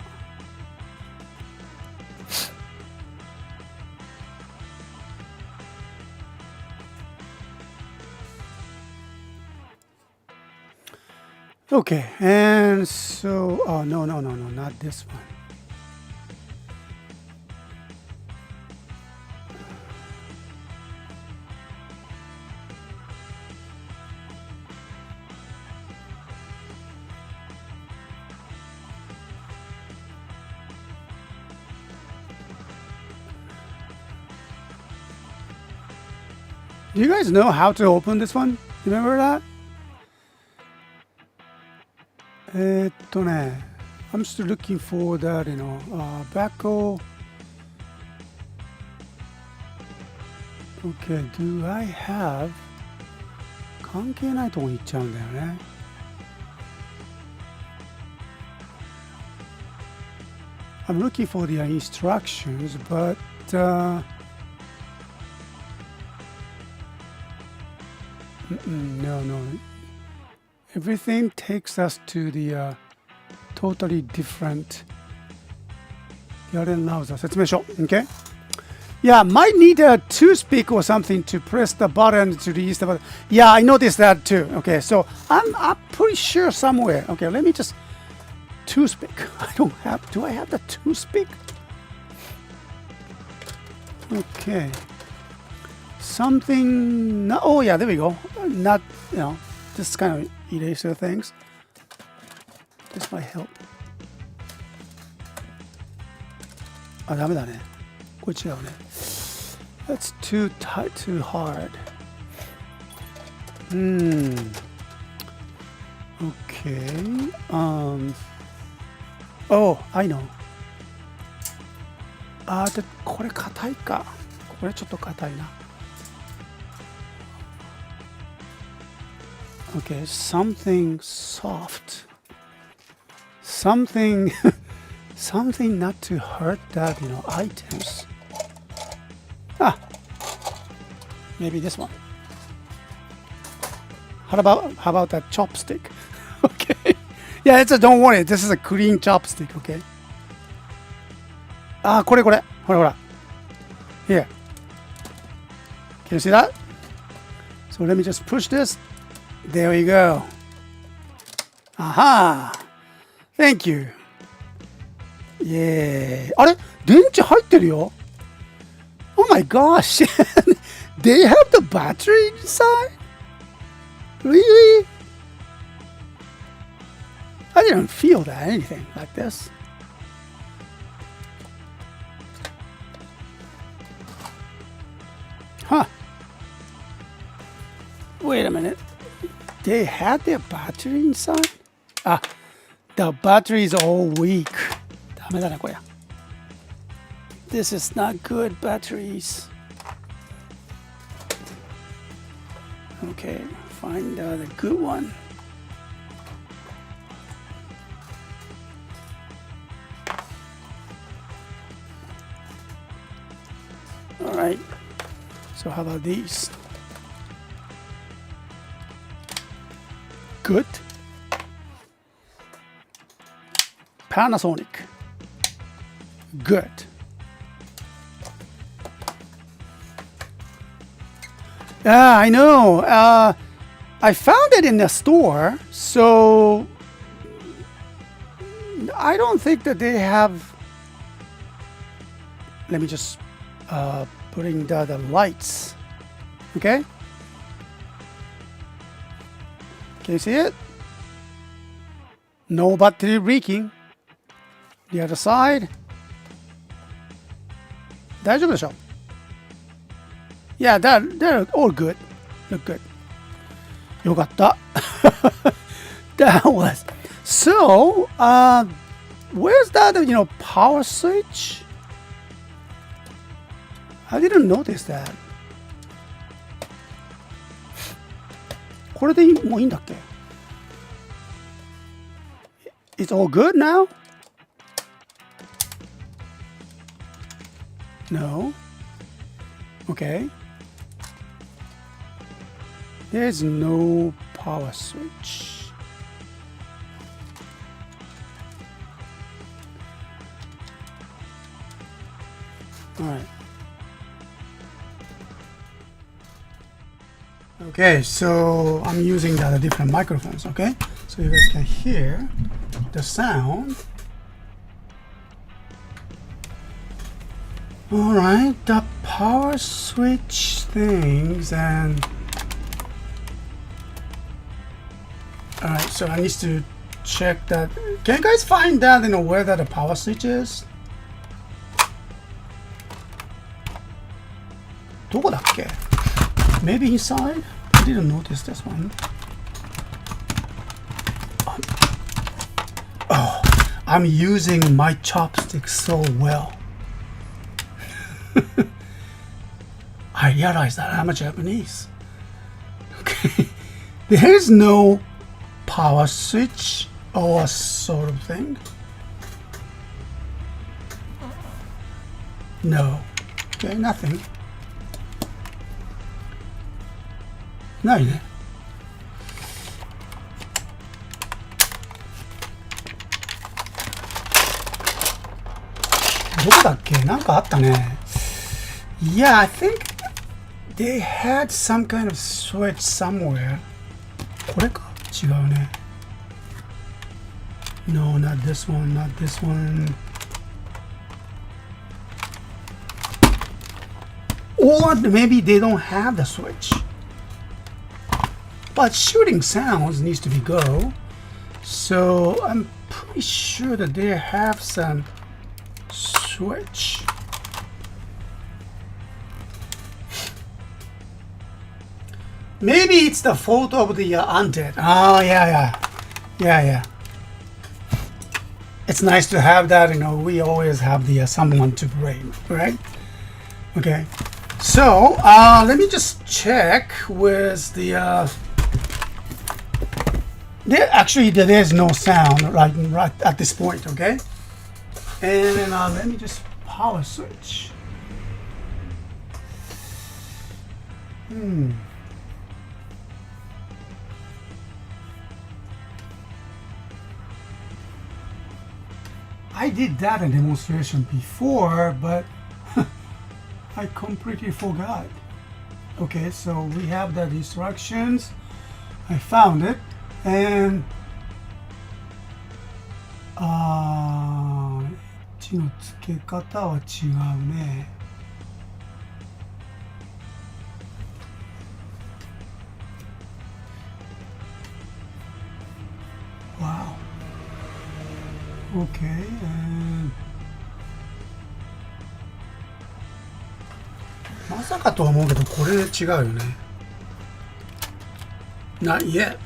Okay, and so, oh, no, not this one. Do you guys know how to open this one? Remember that? I'm still looking for that, backhoe. Okay, do I have? 関係ないとこに行っちゃうんだよね。I'm looking for the instructions, but no. Everything takes us to the totally different Garrenrouser 説明書. Okay? Yeah, might need a toothpick or something to press the button to release the button. Yeah, I noticed that too. Okay, so I'm pretty sure somewhere. Okay, let me just toothpick. Do I have the toothpick? Okay. Something. Oh yeah, there we go. Not just kind of eraser things. This might help. あ、ダメだね。これ違うね。That's too tight, too hard. Okay. Oh, I know. で、これ硬いか。これちょっと硬いな。Okay, something soft. Something not to hurt that, items. Maybe this one. How about that chopstick? Okay. Yeah, don't worry. This is a clean chopstick, okay? これ。ほら。Here. Can you see that? So let me just push this. There we go. Aha! Thank you. Yeah. あれ電池入ってるよ。Oh my gosh. They have the battery inside? Really? I didn't feel that anything like this. Huh. Wait a minute. They had their battery inside? Ah, the battery is all weak. ダメだねこれ。This is not good batteries. Okay, find the good one. All right. So how about these? Good. Panasonic. Good. Yeah, I know. I found it in the store, so I don't think that they have. Let me just put in the lights. Okay. Can you see it? No battery leaking. The other side. 大丈夫でしょ? Yeah, they're all good. Look good. よかった. That was. So, where's that, power switch? I didn't notice that. これでもういいんだっけ? It's all good now? No. Okay. There's no power switch. All right. Okay, so I'm using the different microphones, okay? So you guys can hear the sound. All right, the power switch things and all right, so I need to check that. Can you guys find that, where that the power switch is? どこだっけ? Maybe inside? I didn't notice this one. Oh, I'm using my chopsticks so well. I realized that I'm a Japanese. Okay. There is no power switch or sort of thing. No. Okay, nothing. ないね。どこだっけ? なんかあったね。Yeah, I think they had some kind of switch somewhere. これか? 違うね。No, not this one, not this one. Or maybe they don't have the switch. But shooting sounds needs to be go. So I'm pretty sure that they have some switch. Maybe it's the fault of the undead. Oh, yeah. It's nice to have that, we always have the someone to blame, right? Okay. So, let me just check with the... there is no sound right at this point, okay? And let me just power switch. I did that in demonstration before, but I completely forgot. Okay, so we have the instructions. I found it, and あー、エッジの付け方は違うね。Wow. Okay, and まさかとは思うけど、これ違うよね。Not yet.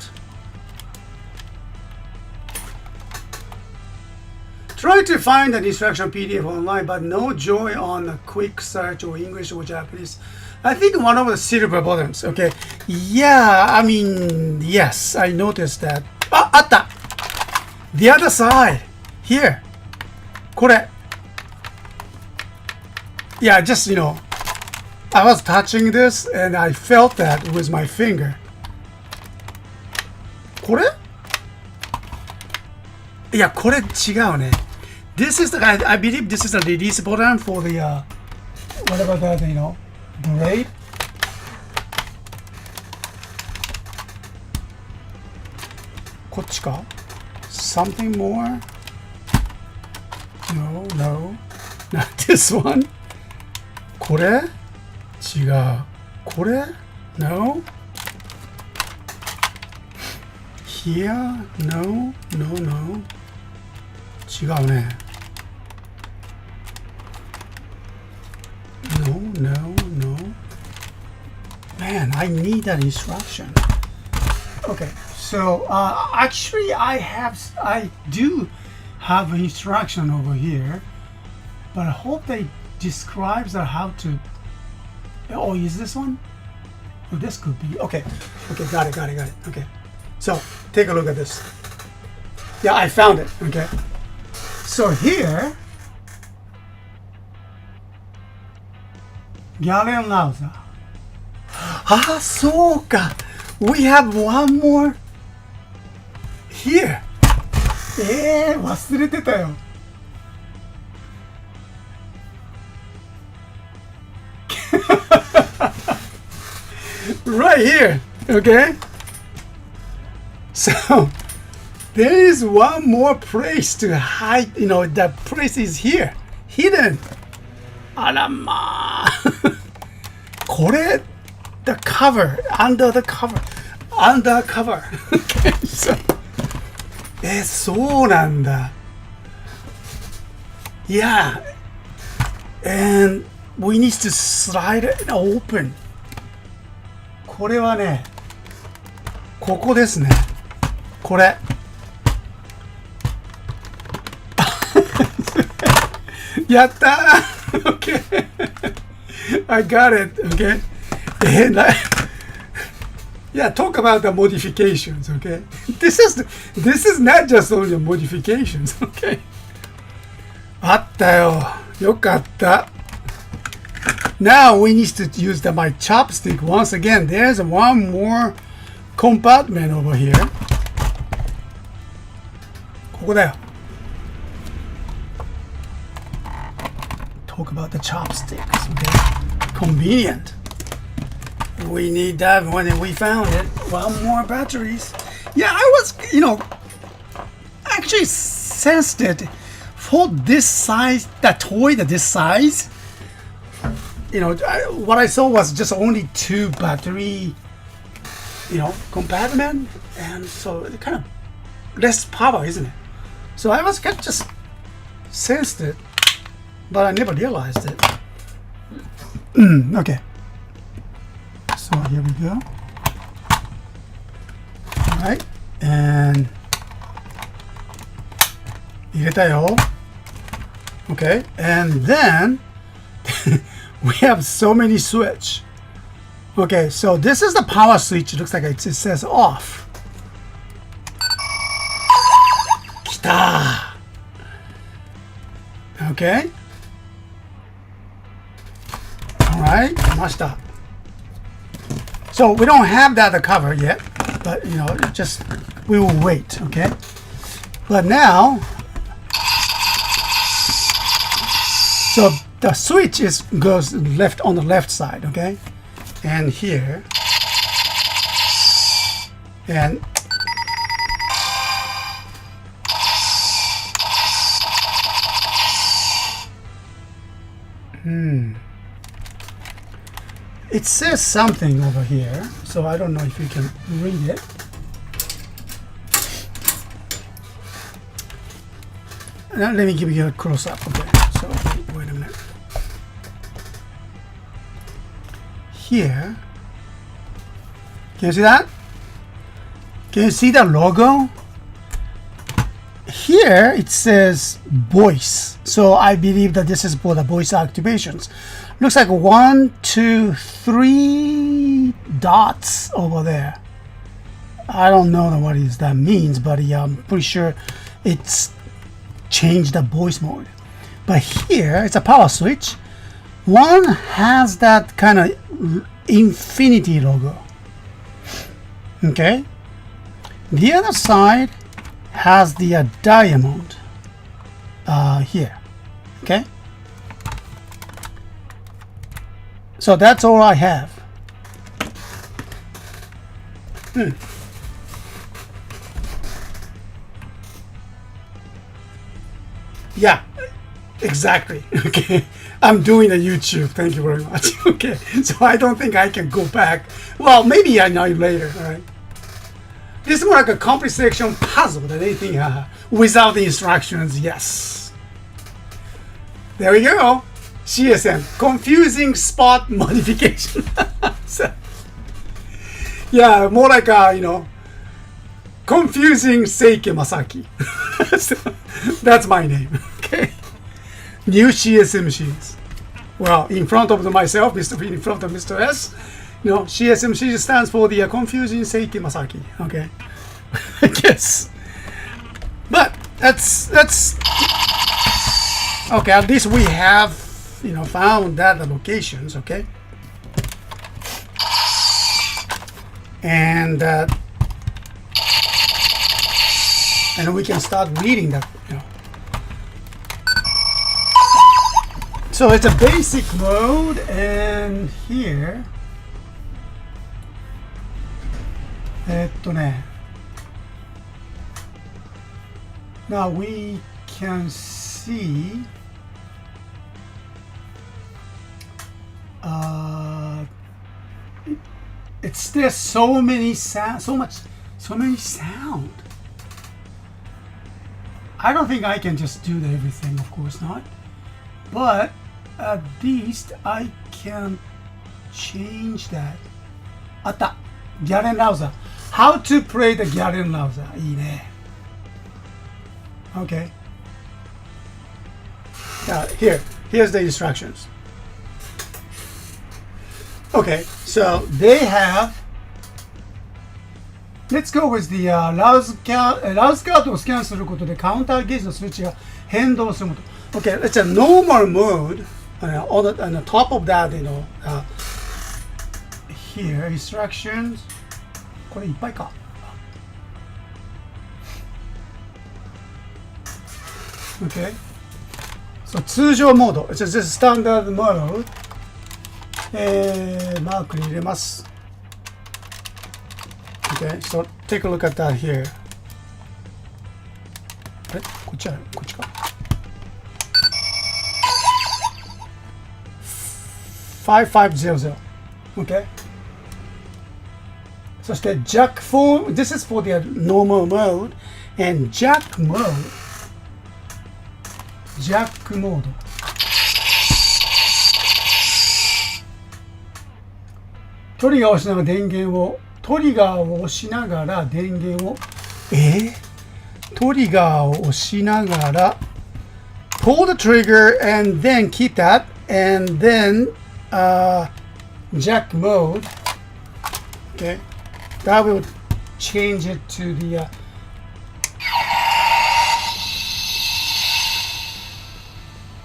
Try to find an instruction PDF online, but no joy on a quick search or English or Japanese. I think one of the silver buttons. Okay. Yeah, I mean, yes, I noticed that. Ah, あった! The other side. Here. これ. Yeah, just, you know, I was touching this and I felt that with my finger. これ? いや、これ違うね。This is the, I believe this is the release button for the, whatever that, you know, blade. こっちか? Something more? No, no. Not this one. これ? 違う。これ? No. Here? No, no, no. 違うね。No, no, no. Man, I need that instruction. Okay, so actually I do have an instruction over here, but I hope they describes how to. Oh, is this one? Oh, this could be. Okay, okay, got it. Okay, so take a look at this. Yeah, I found it. Okay, so here, Garrenrouser. Ah, そうか. We have one more here. 忘れてたよ。Right here, okay? So there is one more place to hide, you know, the place is here, hidden. あらまあ。これ the cover, under the cover. Okay, so そうなんだ。Yeah, and we need to slide it open. これはね、ここですね。これ。やったー Okay. I got it. Okay. And yeah, talk about the modifications. Okay. This is not just only modifications. Okay. あったよ。よかった。Now we need to use my chopstick once again. There's one more compartment over here. ここだよ。Talk about the chopsticks, okay? Convenient. We need that when we found it. One more batteries. Yeah, I was, you know, actually sensed it for this size, the toy this size. You know, what I saw was just only 2 battery, you know, compartment, and so it kind of less power, isn't it? So I was kind of just sensed it, but I never realized it. Okay. So here we go. All right, and 入れたよ. Okay, and then we have so many switch. Okay, so this is the power switch. It looks like it says off. 来た. Okay. All right, 来ました. So we don't have that cover yet, but you know, just we will wait. Okay. But now, so the switch goes left on the left side, okay, and here, and It says something over here, so I don't know if you can read it. Now let me give you a close-up. Okay, so wait a minute. Here, can you see that? Can you see the logo? Here it says voice, so I believe that this is for the voice activations. Looks like 1, 2, 3 dots over there. I don't know what that means, but I'm pretty sure it's changed the voice mode. But here it's a power switch. One has that kind of infinity logo. Okay. The other side has the diamond here. Okay. So that's all I have. Yeah, exactly. Okay, I'm doing a YouTube. Thank you very much. Okay, so I don't think I can go back. Well, maybe I know later. All right. This is more like a complete selection puzzle than anything without the instructions. Yes. There we go. CSM, confusing spot modification. So, yeah, more like confusing Seike Masaki. So, that's my name. Okay. New CSM machines. Well, in front of myself, in front of Mr. S, CSM stands for the confusing Seike Masaki. Okay. I guess. But that's okay. At least we have found that the locations. Okay. And we can start reading that. So it's a basic mode, and here, now we can see it's there's so many sound. I don't think I can just do everything, of course not, but at least I can change that. Atta, Garrenrouser. How to play the Garrenrouser. いいね. Okay. Here's the instructions. Okay, so they have. Let's go with the ラウスカードをスキャンすることでカウンターゲージのスイッチが変動すること。Okay, it's a normal mode. On the top of that, here instructions. これいっぱいか。Okay. So 通常モード。It's just standard mode. マークに入れます。Okay, so take a look at that here. あれこっちか。5500. Okay. そして Jack for this is for the normal mode and Jack mode. Jack mode. トリガーを押しながら電源をトリガーを押しながら電源をトリガーを押しながら pull the trigger and then keep that and then Jack mode. Okay, that will change it to the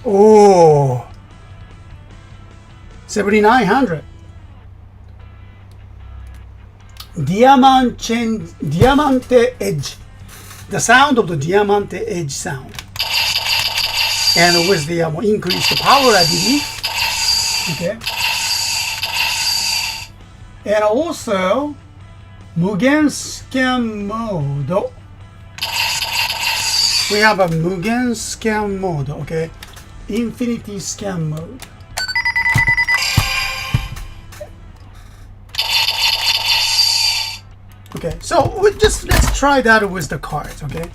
oh 7900 Diamante edge, the sound of the Diamante edge sound, and with the increased power, I believe. Okay, and also Mugen scan mode. We have a Mugen scan mode. Okay, infinity scan mode. Okay, so let's try that with the cards. Okay.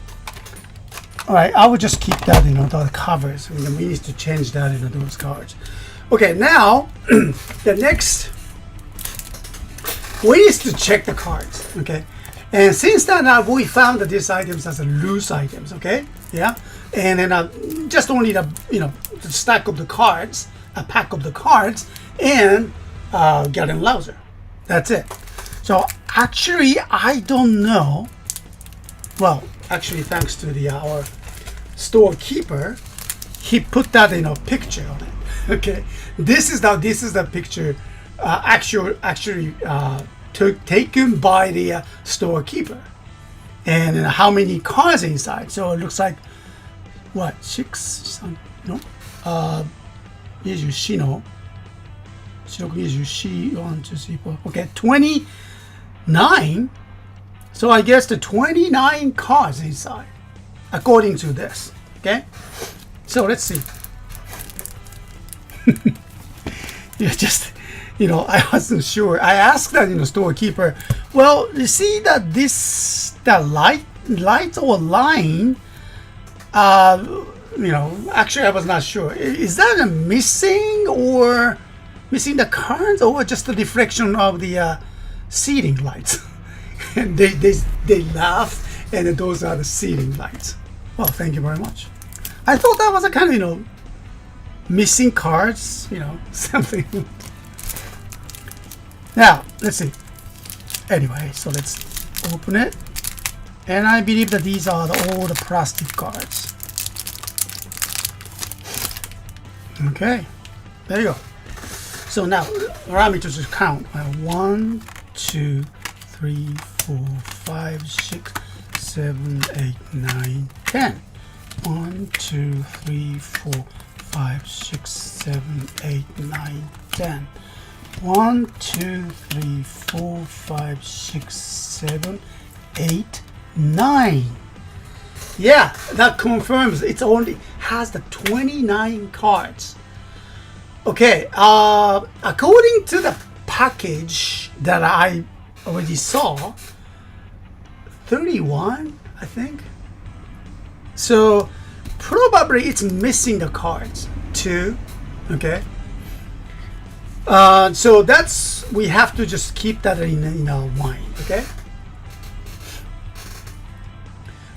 All right, I will just keep that, the covers. And then we need to change that into those cards. Okay, now the next, we need to check the cards. Okay, and since that we found that these items as loose items. Okay, yeah, and then just only the the stack of the cards, a pack of the cards, and Garrenrouser. That's it. So actually, I don't know. Well, actually, thanks to our storekeeper, he put that in a picture on it. Okay, this is the picture actually taken by the storekeeper, and how many cards inside. So it looks like what, 6? No, 24の4、1、2、3、4. Okay, 29. So I guess the 29 cards inside, according to this. Okay, so let's see. Yeah, just I wasn't sure. I asked that storekeeper. Well, you see that the light or line. Actually, I was not sure. Is that a missing the cards, or just the reflection of the ceiling lights? And they laugh, and those are the ceiling lights. Well, thank you very much. I thought that was a kind of missing cards, something. Now let's see. Anyway, so let's open it, and I believe that these are all the plastic cards. Okay, there you go. So now allow me to just count. 1, 2, 3, 4, 5, 6, 7, 8, 9, 10. 1, 2, 3, 4, 5, 6, 7, 8, 9, 10. 1, 2, 3, 4, 5, 6, 7, 8, 9. Yeah, that confirms it only has the 29 cards. Okay, according to the package that I already saw, 31, I think. So probably it's missing the cards too. Okay. So we have to just keep that in our mind. Okay.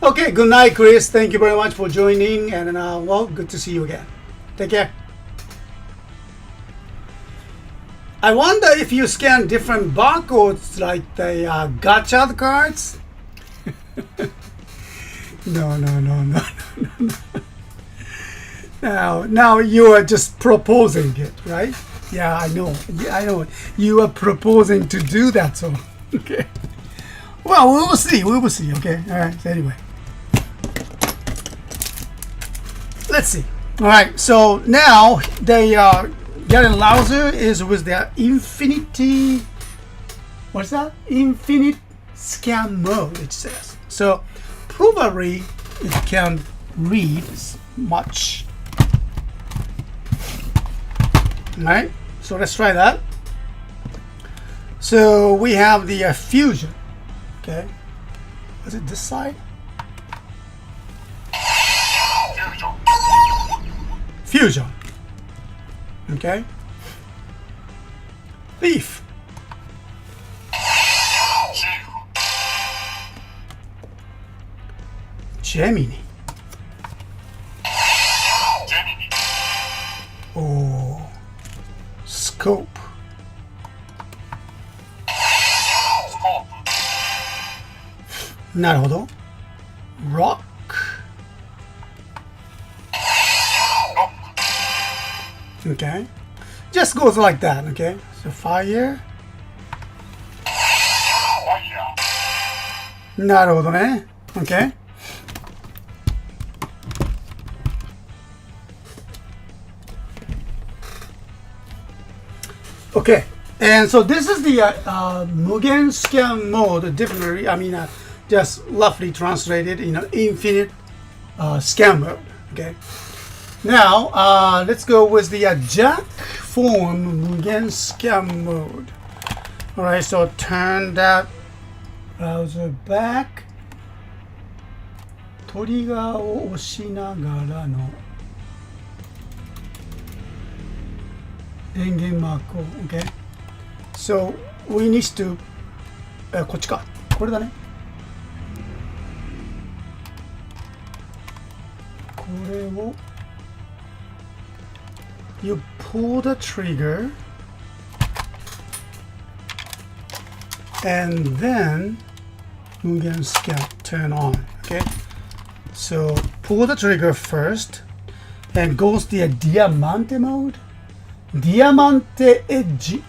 Okay. Good night, Chris. Thank you very much for joining, and well, good to see you again. Take care. I wonder if you scan different barcodes like the gacha cards. No. Now you are just proposing it, right? Yeah, I know. You are proposing to do that, so okay. Well, we will see. Okay. All right. So anyway, let's see. All right. So now the Garrenrouser is with the infinity. What's that? Infinite scan mode. It says so. Probably it can read much. Right, so let's try that. So we have the fusion. Okay, was it this side? Fusion. Okay. Leaf. Gemini. Oh. Scope. Naruhodo. Rock. Okay. Just goes like that, okay? So fire. Naruhodo ne. Okay. Okay, and so this is the Mugen scan mode. Differently, I mean, just roughly translated, infinite scan mode. Okay. Now let's go with the Jack form Mugen scan mode. All right, so turn that browser back トリガーを押しながらの電源マークを OK so we need to こっちかこれだねこれを you pull the trigger and then Mugen scan turn on okay so pull the trigger first and goes the Diamante mode Diamante Edge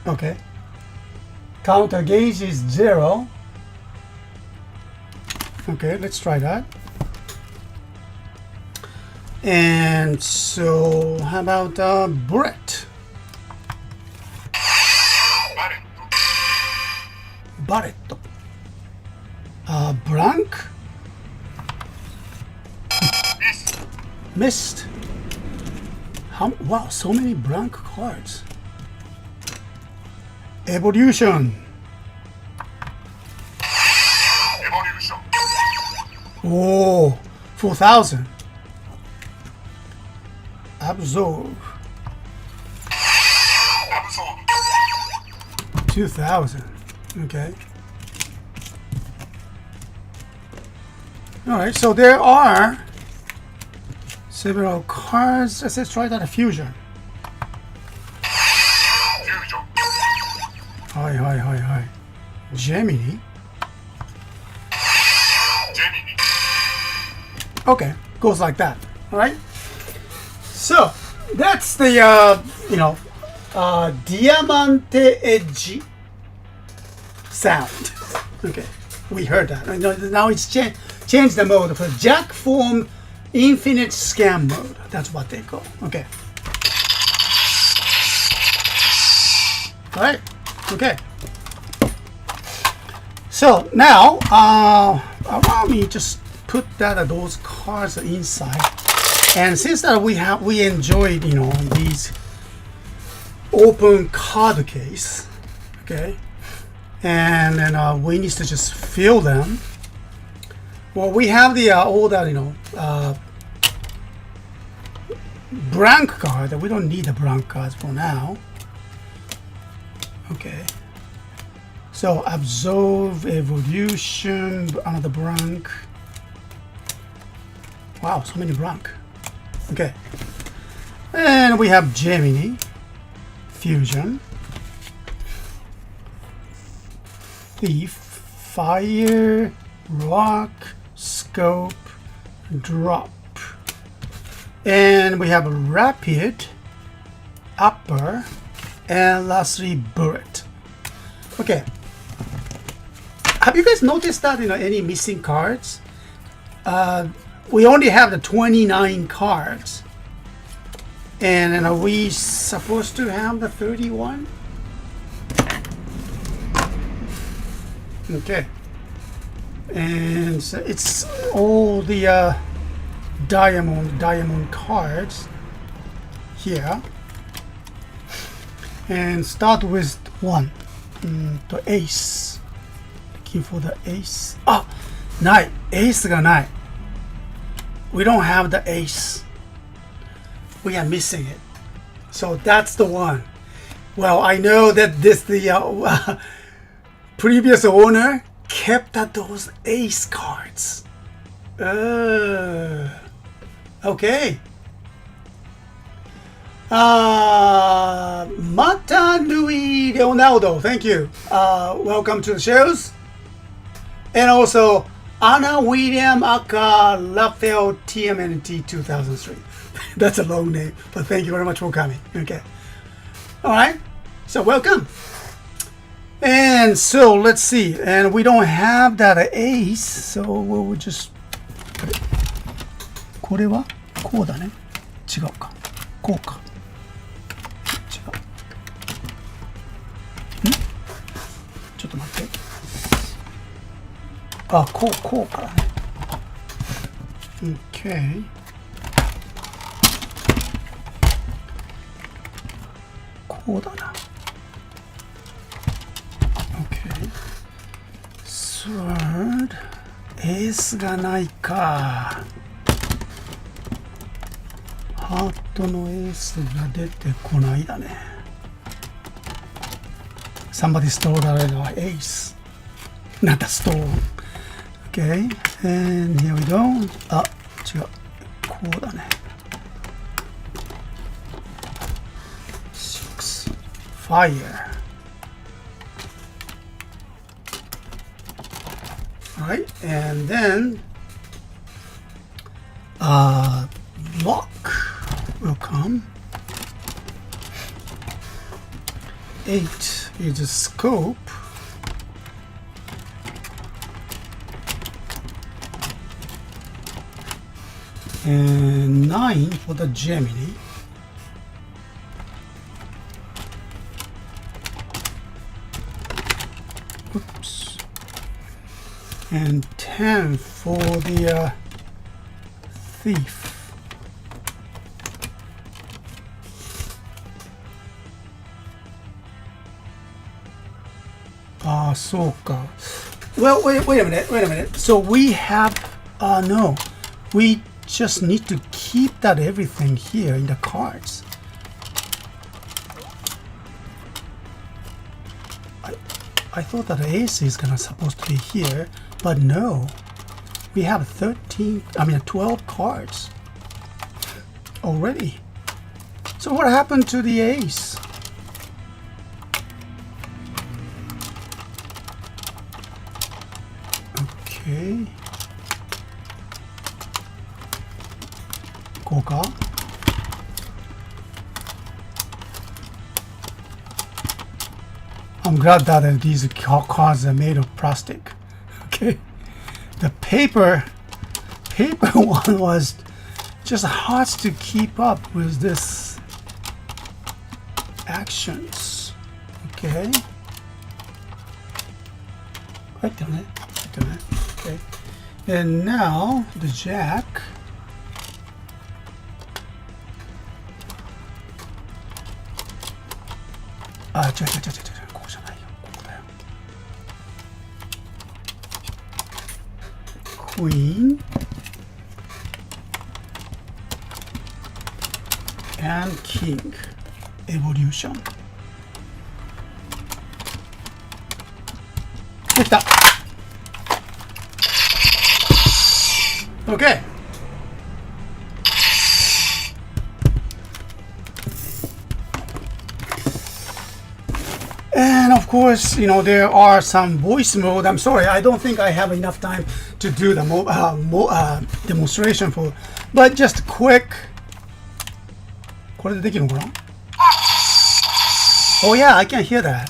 okay counter gauge is 0 okay let's try that and so how about Brett Barretto blank missed wow so many blank cards Evolution oh 4,000 Absorb 2,000 okay all right so there are several cards let's try that fusion hi Gemini okay goes like that all right so that's the Diamante Edge sound okay we heard that now it's changed the mode for Jack Form Infinite Scan mode that's what they call okay all right okay so now allow me just put those cards inside and since that we enjoyed these open card case okay and then we need to just fill them well we have the all that blank card we don't need the blank cards for now okay so absorb evolution another blank wow so many blank okay and we have Gemini fusion thief fire rock scope drop and we have a rapid upper and lastly bullet okay have you guys noticed that any missing cards we only have the 29 cards and are we supposed to have the 31 okay and so it's all the diamond cards here and start with one the ace looking for the ace nine ace ga nai we don't have the ace we are missing it so that's the one well I know that the previous owner kept those ace cards okay Mata Nui Leonardo thank you welcome to the shows and also Anna William Aka Raphael TMNT 2003 that's a long name but thank you very much for coming okay all right so welcome and so let's see and we don't have that ace so we'll just これはこうだね違うかこうか違うちょっと待ってこうからね OK ここうだな。OK。Third。エースがないか。ハートのエースが出てこないだね。Somebody stole the ace. Not the stone. Okay, and here we go. あ、違う。こうだね。6. Fire. Alright, and then lock will come. 8 is a scope. And 9 for the Gemini. Oops. And 10 for the thief. So well, wait a minute. So we have, no, we just need to keep that everything here in the cards. I thought that ace is supposed to be here, but no, we have 12 cards already. So what happened to the ace? Okay. こうか? I'm glad that these cards are made of plastic. Okay. The paper one was just hard to keep up with this actions. Okay. Okay. And now the jack. Queen and king evolution. できた。Okay. And of course, there are some voice mode. I'm sorry, I don't think I have enough time to do the demonstration for, but just quick. これでできるのかな? Oh yeah, I can hear that.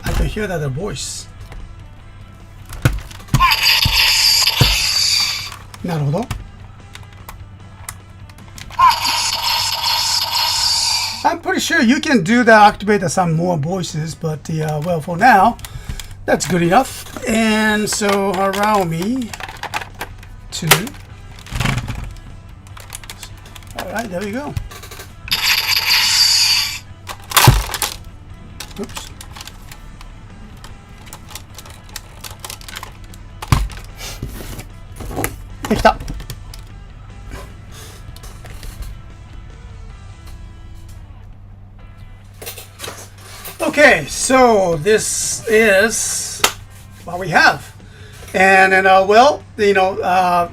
I can hear that the voice. なるほど。I'm pretty sure you can do that, activate some more voices, but well, for now, that's good enough. And so allow me to. All right, there we go. Oops. Picked up. Okay, so this is what we have, and then well, the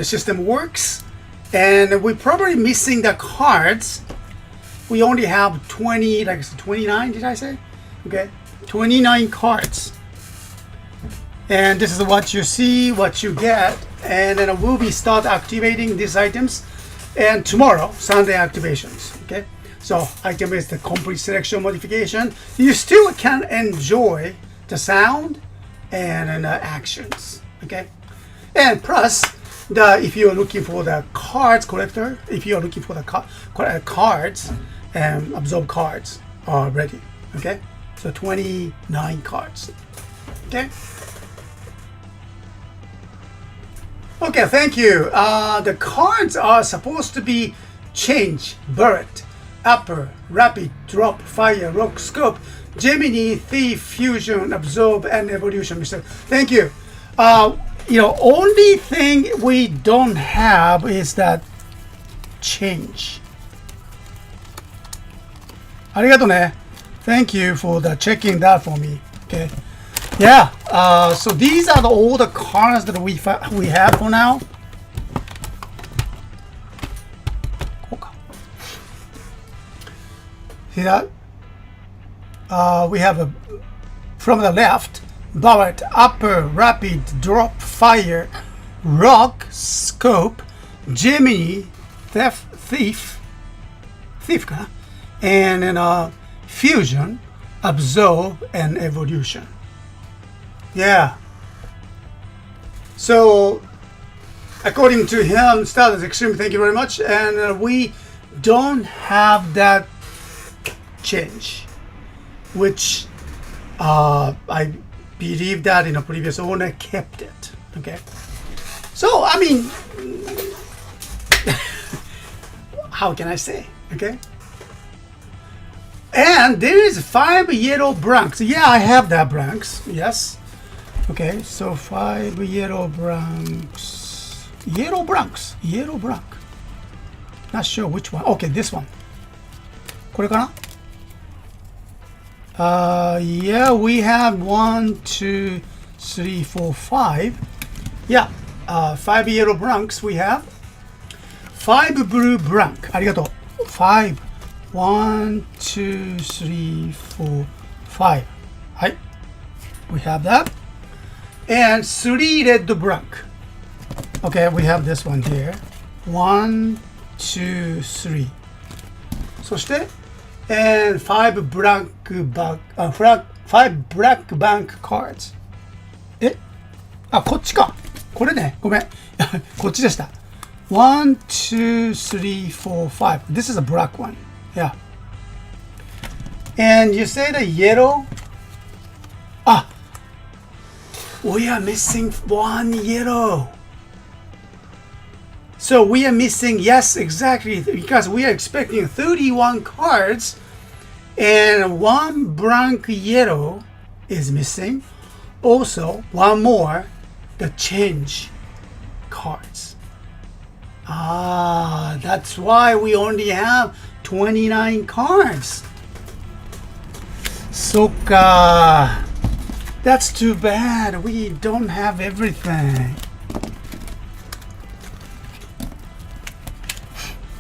system works, and we're probably missing the cards. We only have 29. Did I say? Okay, 29 cards, and this is what you see, what you get, and then we'll be start activating these items, and tomorrow Sunday activations. Okay. So item is the complete selection modification. You still can enjoy the sound and actions. Okay, and plus if you're looking for the cards collector, if you're looking for the cards and absorb cards are ready. Okay, so 29 cards. Okay. Okay, thank you. The cards are supposed to be change, bullet, upper, rapid, drop, fire, rock, scope, Gemini, thief, fusion, absorb, and evolution. Mr. Thank you. Only thing we don't have is that change. ありがとうね. Thank you for checking that for me. Okay. Yeah. So these are all the cards that we have for now. See that? We have from the left, bullet, upper, rapid, drop, fire, rock, scope, Gemini, thief, and then fusion, absorb, and evolution. Yeah. So, according to him, Stardust Extreme, thank you very much. And we don't have that change, which I believe that in a previous owner kept it. Okay. So, I mean, how can I say? Okay. And there is 5 yellow blanks. Yeah, I have that blanks. Yes. Okay, so 5 yellow blanks. Yellow blanks. Yellow blank. Not sure which one. Okay, this one. これかな? Yeah, we have 1, 2, 3, 4, 5. Yeah, 5 yellow blanks we have. 5 blue blank. ありがとう. 5. 1, 2, 3, 4, 5. はい。We have that. And 3 red blank. Okay, we have this one here. 1, 2, 3. そして、and 5 black bank, 5 black bank cards. こっちか。これね。ごめん。こっちでした。1, 2, 3, 4, 5. This is a black one. Yeah. And you say the yellow. We are missing 1 yellow. So we are missing, yes, exactly, because we are expecting 31 cards and 1 blank yellow is missing. Also, one more, the change cards. That's why we only have 29 cards. Soka. That's too bad. We don't have everything.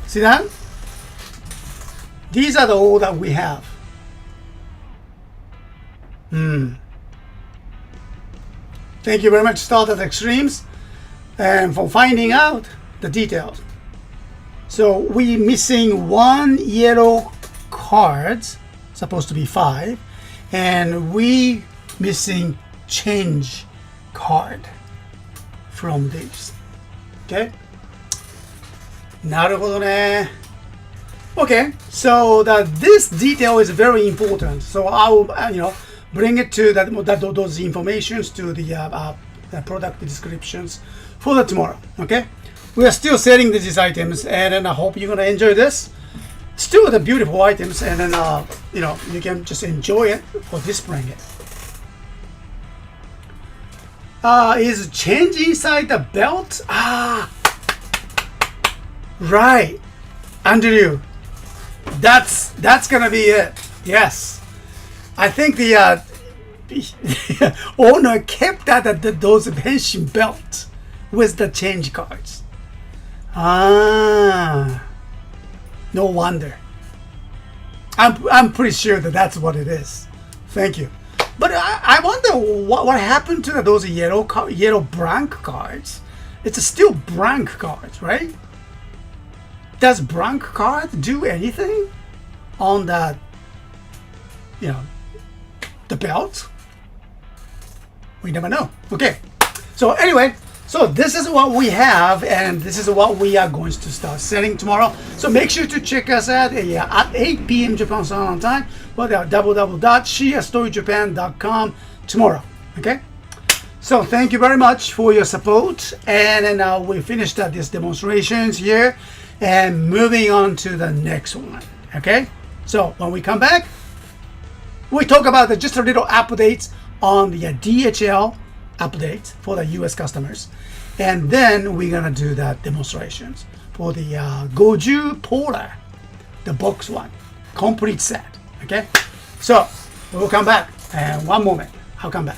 See that? These are all that we have. Thank you very much, Stardust Extremes, and for finding out the details. So we missing 1 yellow cards, supposed to be 5, and we missing change card from these. Okay. なるほどね. Okay, so this detail is very important. So I will, bring it to those informations to the product descriptions for the tomorrow. Okay, we are still selling these items, and then I hope you're gonna enjoy this. Still the beautiful items, and then you can just enjoy it or displaying it. Is change inside the belt? Right, Andrew. That's gonna be it. Yes, I think the owner kept those Henshin belt with the change cards. No wonder. I'm pretty sure that's what it is. Thank you. But I wonder what happened to those yellow blank cards. It's still blank cards, right? Does blank card do anything on the belt? We never know. Okay. So anyway, so this is what we have, and this is what we are going to start selling tomorrow. So make sure to check us out at 8 p.m. Japan Standard Time, www.CSTOYJapan.com tomorrow. Okay. So thank you very much for your support, and then now we finished these demonstrations here, and moving on to the next one. Okay, so when we come back, we talk about just a little updates on the DHL updates for the US customers, and then we're gonna do the demonstrations for the Gozyu Polar, the box one, complete set. Okay, so we'll come back, and one moment, I'll come back.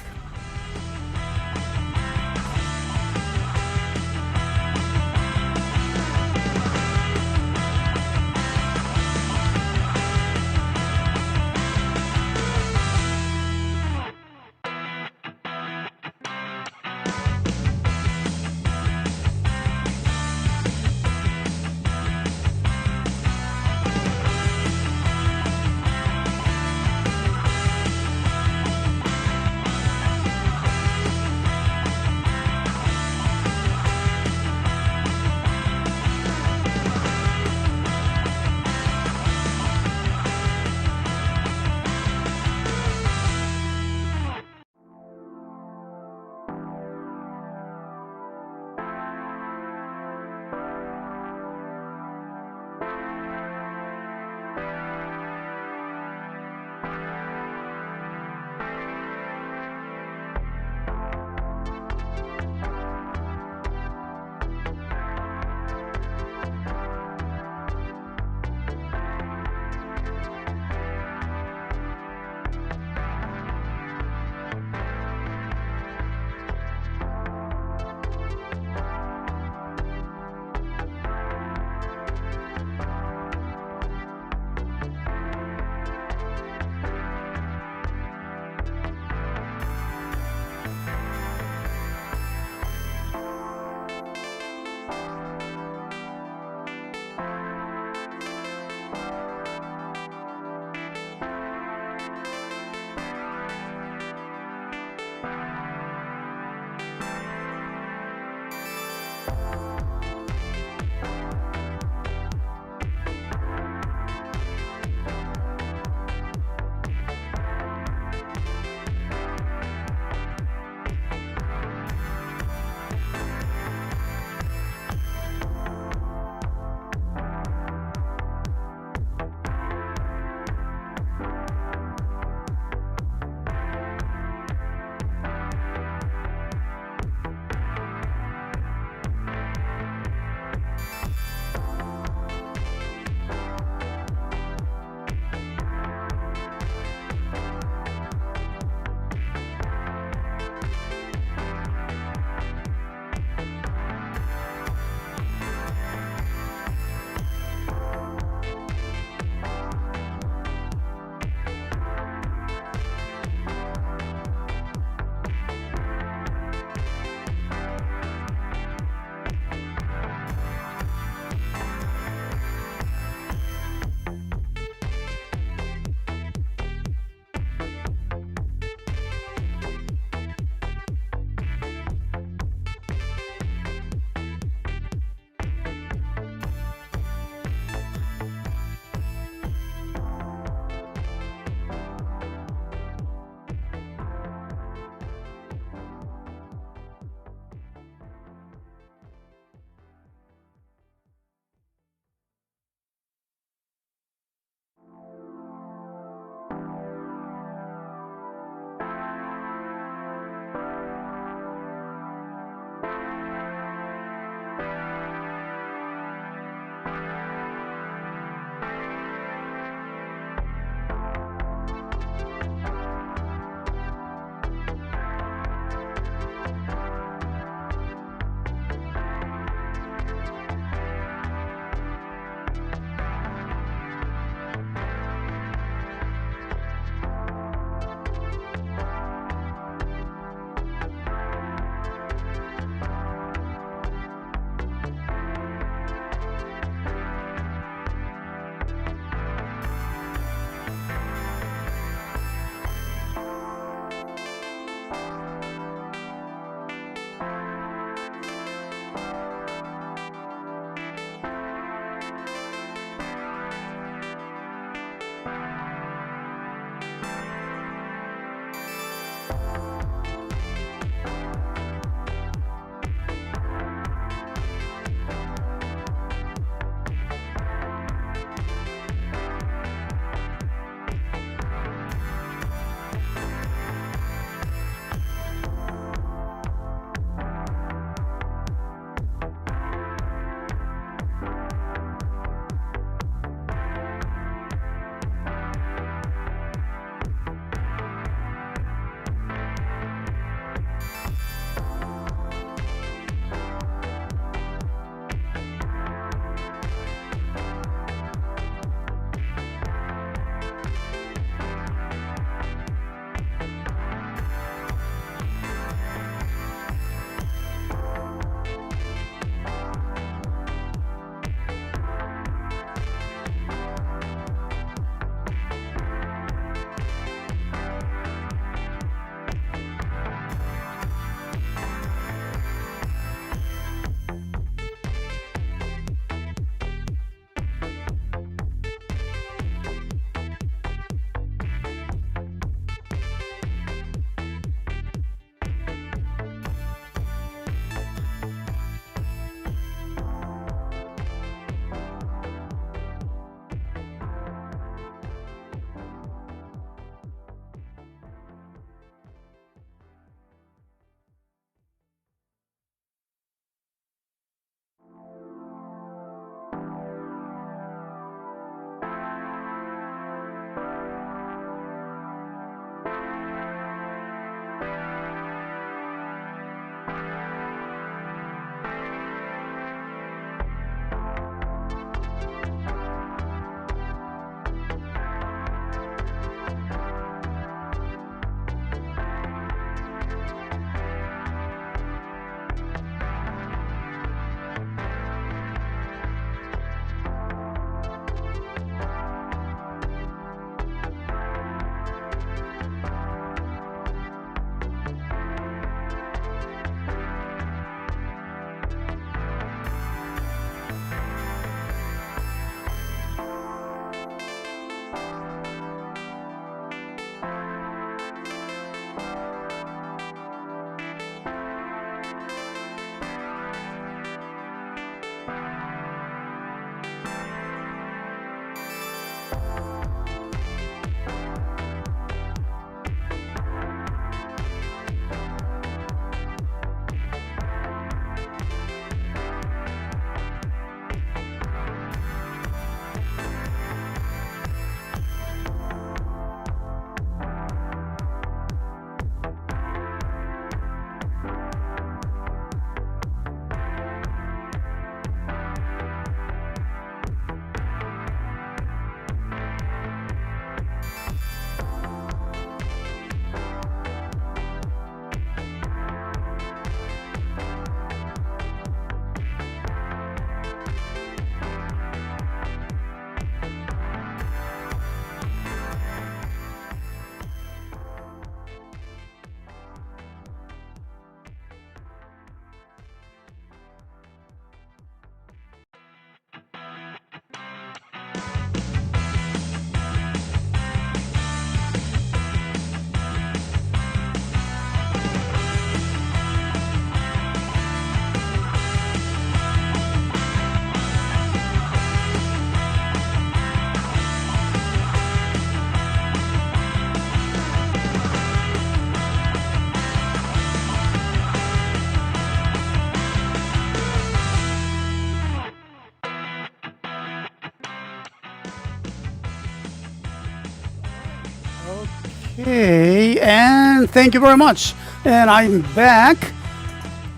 Okay, and thank you very much. And I'm back.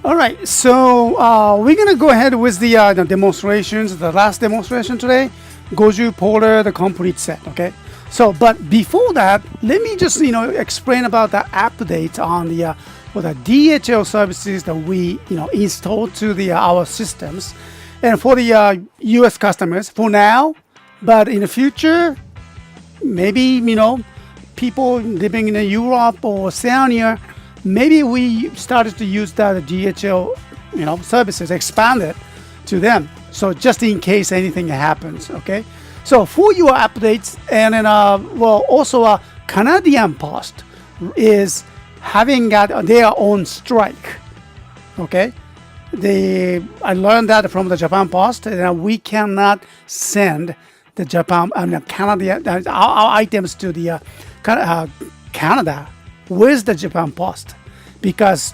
All right, so we're gonna go ahead with the demonstrations. The last demonstration today, Gozyu Polar, the complete set. Okay, so but before that, let me just explain about the update on the for the DHL services that we installed to the our systems, and for the U.S. customers for now. But in the future, maybe people living in Europe or Oceania, maybe we started to use the DHL services, expand it to them. So just in case anything happens, okay. So for your updates, and then also Canadian Post is having got their own strike, okay. I learned that from the Japan Post, and we cannot send the Canadian our items to the Canada with the Japan Post because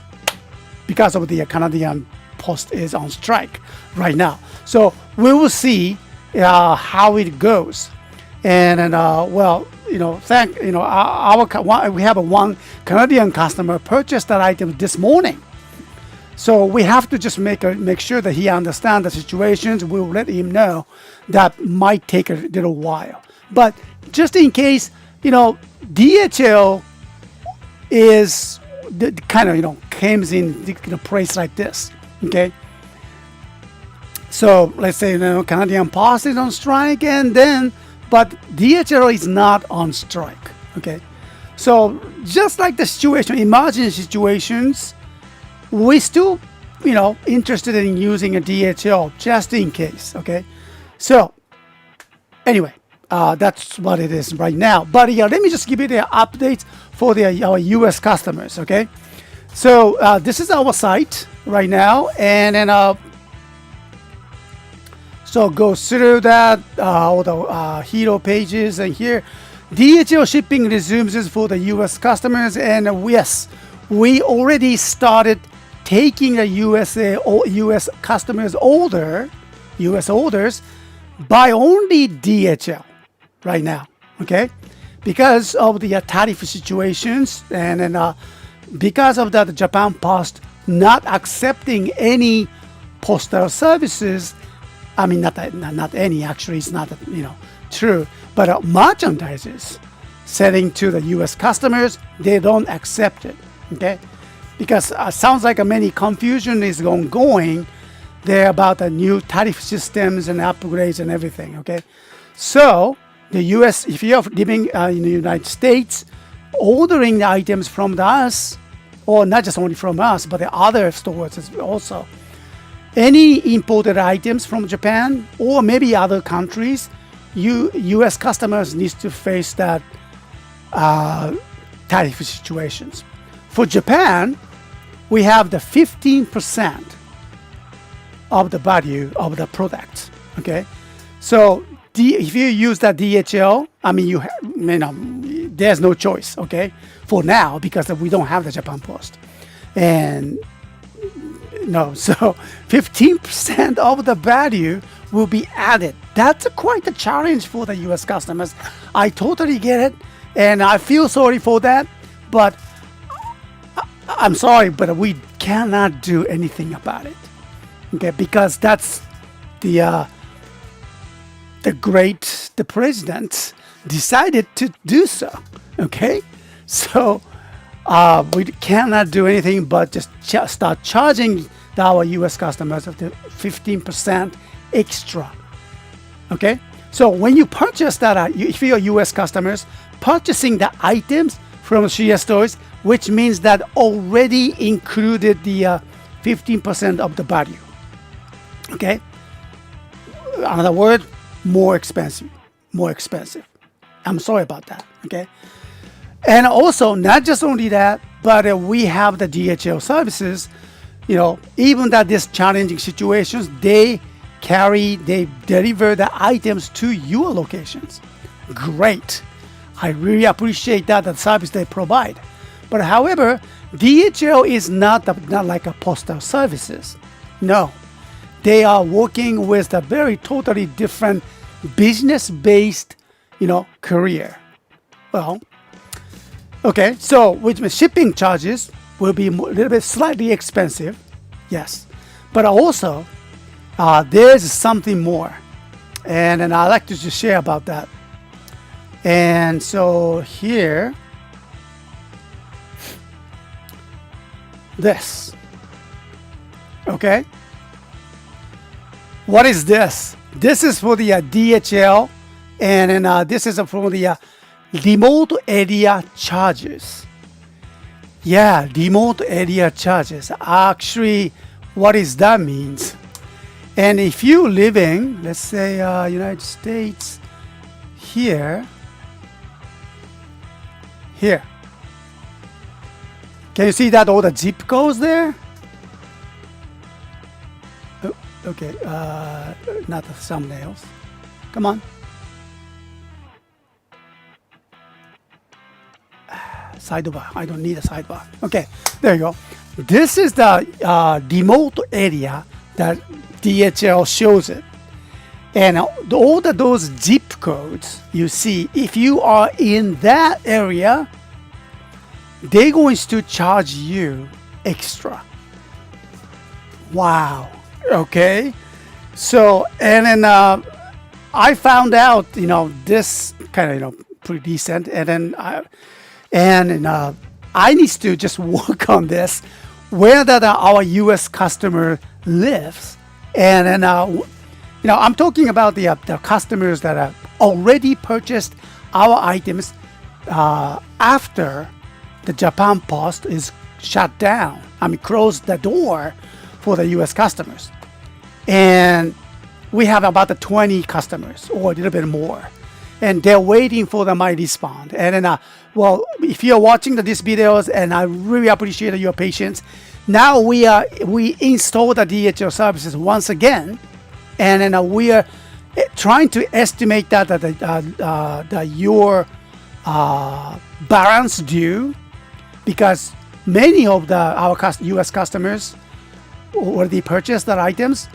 of the Canadian Post is on strike right now. So we will see how it goes, and we have one Canadian customer purchased that item this morning. So we have to just make sure that he understands the situations. We'll let him know that might take a little while. But just in case, DHL is the kind of comes in a place like this. Okay. So let's say Canadian Post is on strike, but DHL is not on strike. Okay. So just like the situation, emergency situations, we still, interested in using a DHL just in case, okay? So, anyway, that's what it is right now. But let me just give you the updates for our US customers, okay? So, this is our site right now, and then, so go through that, all the hero pages, and here, DHL shipping resumes for the US customers, and yes, we already started taking the US customers US orders by only DHL right now, okay? Because of the tariff situations, and then because of that, the Japan Post not accepting any postal services. I mean, not any. Actually, it's not true. But merchandises selling to the US customers, they don't accept it, okay? Because sounds like many confusion is ongoing there about the new tariff systems and upgrades and everything, okay? So the US, if you're living in the United States, ordering the items from us, or not just only from us, but the other stores also, any imported items from Japan or maybe other countries, US customers need to face that tariff situations. For Japan, we have the 15% of the value of the product. Okay, so if you use that DHL, I mean, there's no choice. Okay, for now because we don't have the Japan Post, and so 15% of the value will be added. That's quite a challenge for the US customers. I totally get it, and I feel sorry for that, but I'm sorry, but we cannot do anything about it, okay? Because that's the president decided to do so, okay? So we cannot do anything but just start charging our U.S. customers of the 15% extra, okay? So when you purchase that, if you're U.S. customers purchasing the items from CSTOYS, which means that already included the 15% of the value. Okay? Another word, more expensive. I'm sorry about that. Okay? And also, not just only that, but we have the DHL services. Even that these challenging situations, they deliver the items to your locations. Great. I really appreciate the service they provide. But however, DHL is not like a postal services. No, they are working with a very totally different business-based, career. Well, Okay, so which means shipping charges will be a little bit slightly expensive, yes, but also there's something more, and I'd like to just share about that. And so here, this, okay, what is this? This is for the DHL, and then this is for the remote area charges. Yeah, remote area charges. Actually, what is that means? And if you living, let's say United States, here, can you see that all the zip codes there? Oh, okay, not the thumbnails. Come on. Sidebar. I don't need a sidebar. Okay, there you go. This is the remote area that DHL shows it. And all those zip codes you see, if you are in that area, they're going to charge you extra. Wow. Okay. So, and then I found out, this kind of, pretty decent. And then I need to just work on this, where that our U.S. customer lives. And then, I'm talking about the customers that have already purchased our items after the Japan Post is shut down. Closed the door for the U.S. customers. And we have about 20 customers or a little bit more. And they're waiting for my response. And then, if you're watching these videos, and I really appreciate your patience, now we install the DHL services once again, and then we are trying to estimate that your balance due, because many of our U.S. customers already purchased their items,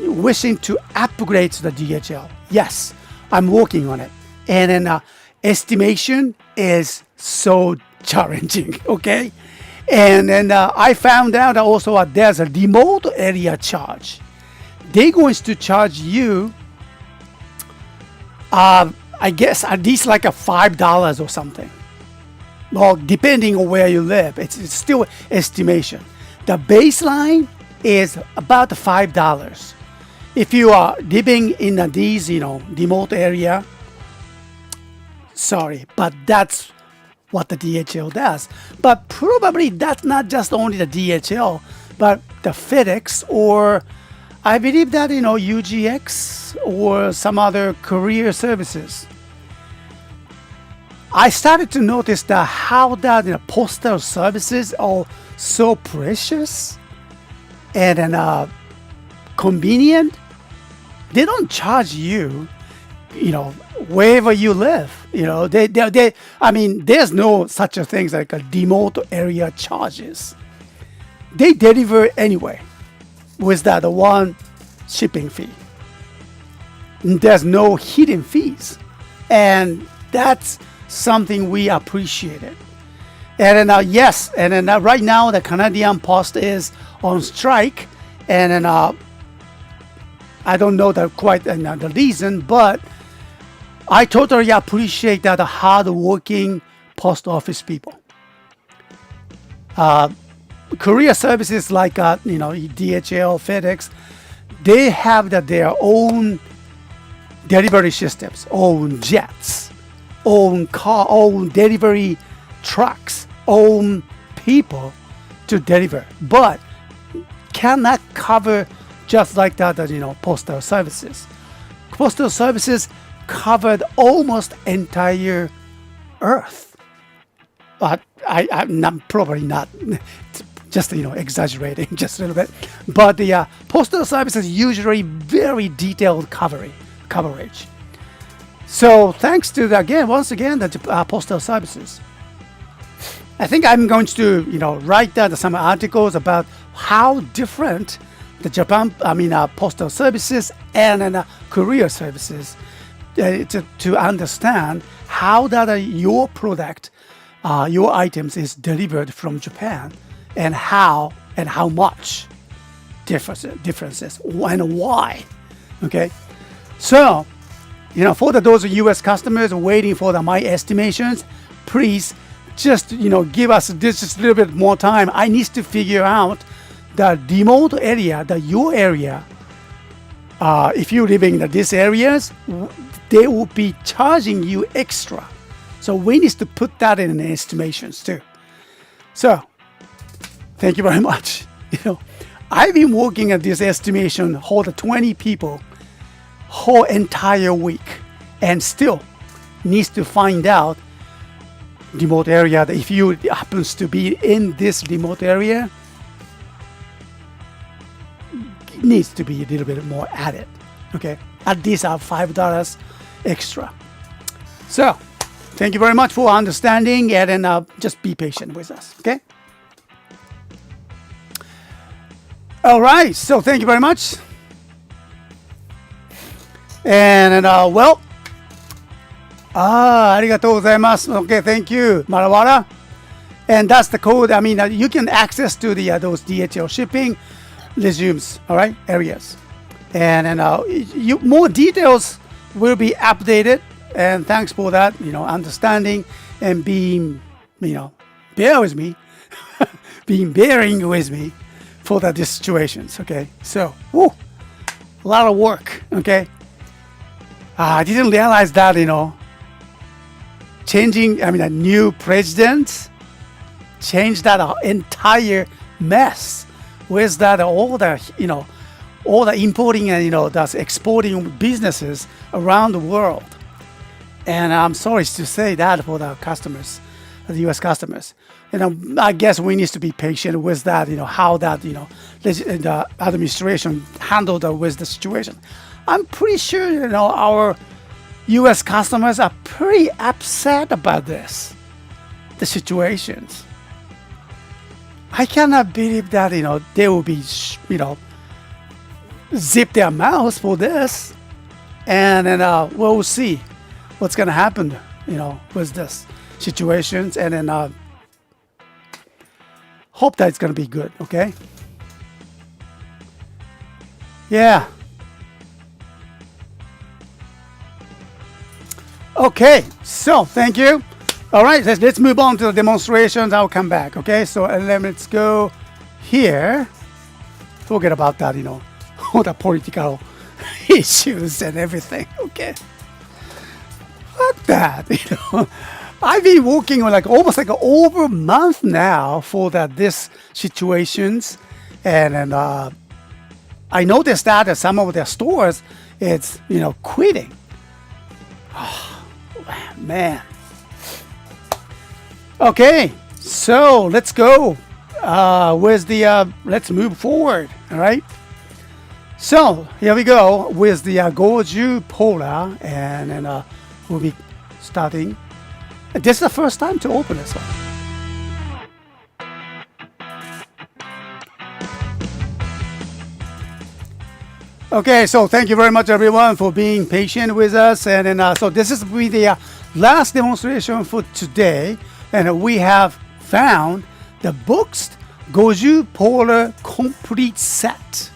wishing to upgrade to the DHL. Yes, I'm working on it, and then estimation is so challenging. Okay, and then I found out also there's a remote area charge. They're going to charge you, I guess, at least like $5 or something. Well, depending on where you live, it's still estimation. The baseline is about $5. If you are living in these, remote area, sorry, but that's what the DHL does. But probably that's not just only the DHL, but the FedEx, or I believe that, UGX or some other courier services. I started to notice that how that postal services are so precious and then convenient. They don't charge you, wherever you live. There's no such a thing like a remote area charges. They deliver anyway with that one shipping fee. There's no hidden fees, and that's something we appreciated. And then yes, and then right now the Canadian Post is on strike, and then I don't know the reason, but I totally appreciate that the hard-working post office people. Courier services like DHL, FedEx, they have their own delivery systems, own jets, own car, own delivery trucks, own people to deliver, but cannot cover just like that, postal services. Postal services covered almost entire Earth. I'm not, probably not, just exaggerating just a little bit. But the postal services usually very detailed coverage. So thanks to once again the postal services. I think I'm going to write down some articles about how different the Japan postal services and courier services to understand how that your product your items is delivered from Japan, and how much differences and why. Okay, so for those U.S. customers waiting for my estimations, please just give us just a little bit more time. I need to figure out the remote area, your area. If you're living in these areas, they will be charging you extra. So we need to put that in the estimations too. So thank you very much. I've been working at this estimation for the 20 people whole entire week, and still needs to find out remote area that if you happens to be in this remote area, it needs to be a little bit more added. Okay, at least $5 extra. So thank you very much for understanding, and then just be patient with us. Okay. All right. So thank you very much. And well, ありがとうございます。Okay, thank you, Marawara. And that's the code. I mean, you can access to the those DHL shipping resumes, all right, areas. And more details will be updated. And thanks for that, understanding and being, bear with me, bearing with me for these situations. Okay, so a lot of work. Okay. I didn't realize that, a new president changed that entire mess with that all the importing and, that's exporting businesses around the world. And I'm sorry to say that for the customers, the U.S. customers. I guess we need to be patient with that, how that, the administration handled with the situation. I'm pretty sure, our U.S. customers are pretty upset about this, the situations. I cannot believe that, they will be, zip their mouths for this. And then we'll see what's going to happen, with this situations. And then hope that it's going to be good, okay? Yeah. Okay, so thank you. All right, let's move on to the demonstrations. I'll come back. Okay, so let's go here. Forget about that, all the political issues and everything. Okay, fuck that. I've been working on almost over a month now for this situations, and I noticed that at some of their stores, it's quitting. Man. Okay, so let's go with the let's move forward. All right, so here we go with the Gozyu Polar, and then we'll be starting. This is the first time to open this one. Okay, so thank you very much, everyone, for being patient with us. And then, so this is the last demonstration for today. And we have found the boxed Gozyu Polar Complete Set.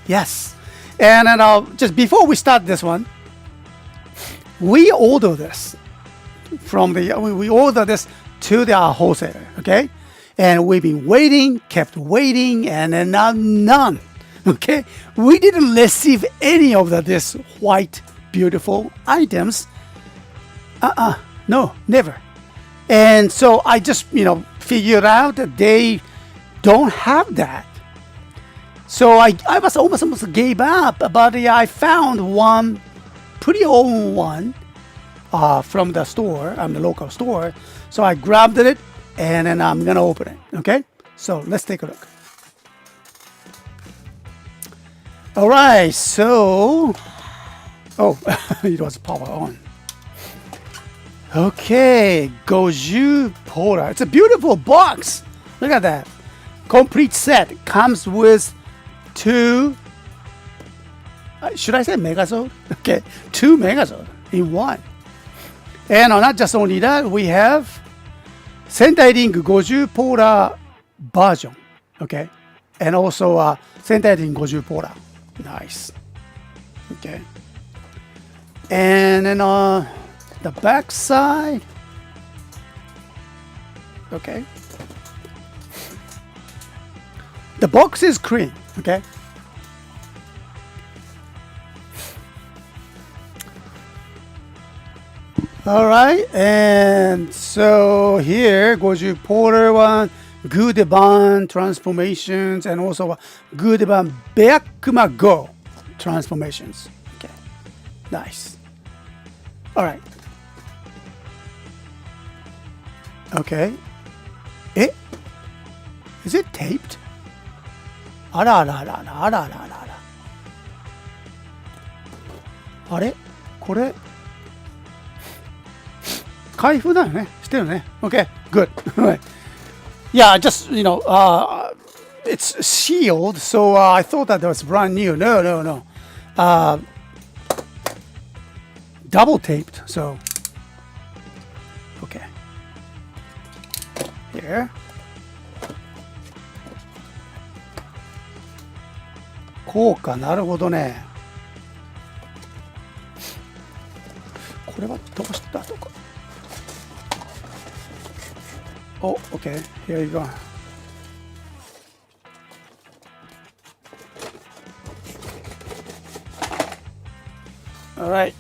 Yes. And then, just before we start this one, we order this from we order this to the wholesaler. Okay. And we've been waiting, kept waiting, and then none. Okay, we didn't receive any of this white, beautiful items. No, never. And so I just, figured out that they don't have that. So I was almost gave up, but I found one pretty old one from the store, the local store. So I grabbed it, and then I'm gonna open it. Okay, so let's take a look. All right, so, it was power on. Okay, Gozyu Polar. It's a beautiful box. Look at that. Complete set. Comes with 2, should I say Megazord? Okay, 2 Megazord in one. And not just only that, we have Sentai Ring 50 ポーラーバージョン okay and also Sentai Ring 50ポーラー nice okay and then the back side okay the box is clean okay all right and so here 50 Porter one good band transformations and also good band Beakuma Go transformations okay nice all right okay is it taped あらあらあらあらあらあらあらあれこれ開封だよねしてるね okay good yeah just it's sealed so I thought that was brand new no double taped so okay hereこうかなるほどねこれはどうしたとかOh, okay. Here you go. All right.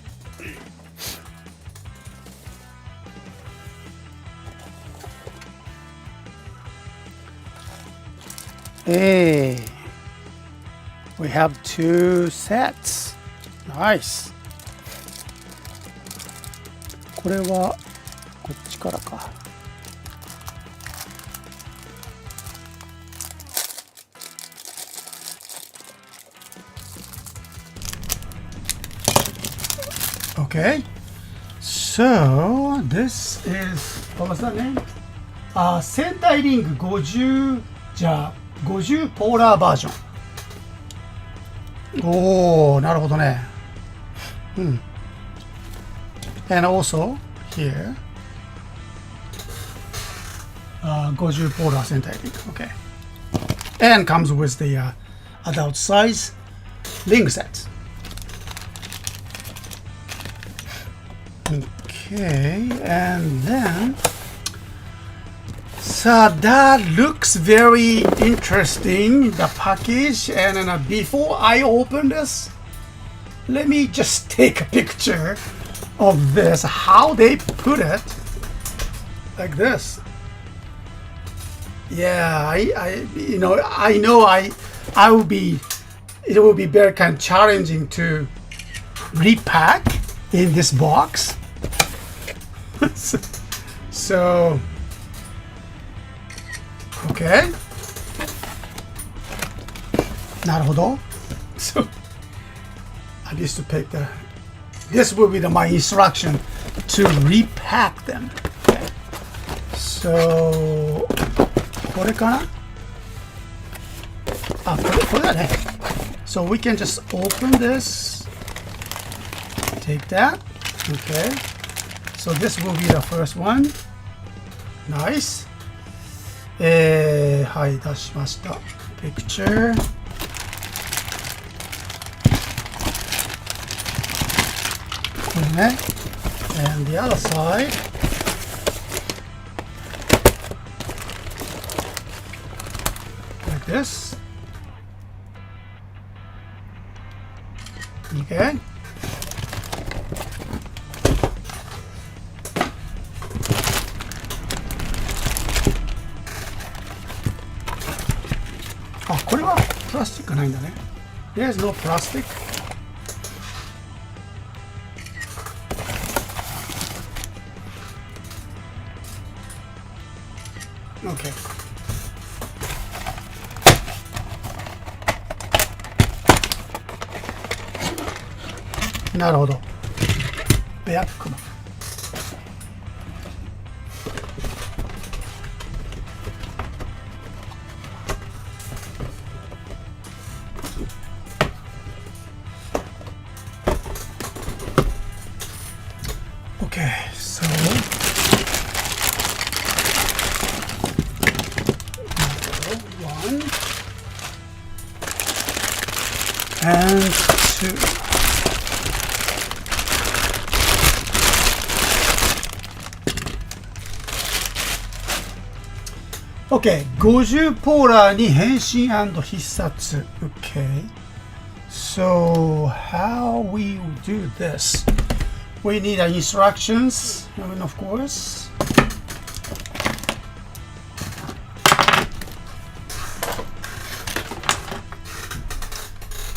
Hey, we have 2 sets. Nice. これはこっちからか。Okay, so this is what was that name? Sentai Ring 50じゃあ50ポーラーバージョン。おお、なるほどね。うん。And also here, 50ポーラー Sentai Ring. Okay, and comes with the adult size ring set. Okay, and then so that looks very interesting, the package. And then before I open this, let me just take a picture of this, how they put it like this. Yeah, I will be, it will be very kind of challenging to repack in this box. So okay, なるほど so I used to pick this will be my instruction to repack them. Okay. So これかなこれだね so we can just open this, take that. Okay, so this will be the first one. Nice. はい、出しました。Picture. And the other side. Like this. Okay. Ah, これはプラスチックないんだね。There's no plastic. Okay. なるほど。ベアックマン。Okay, so 1 and 2. Okay, Gozyuポーラーに変身&必殺. Okay, so how we do this? We need instructions, and of course.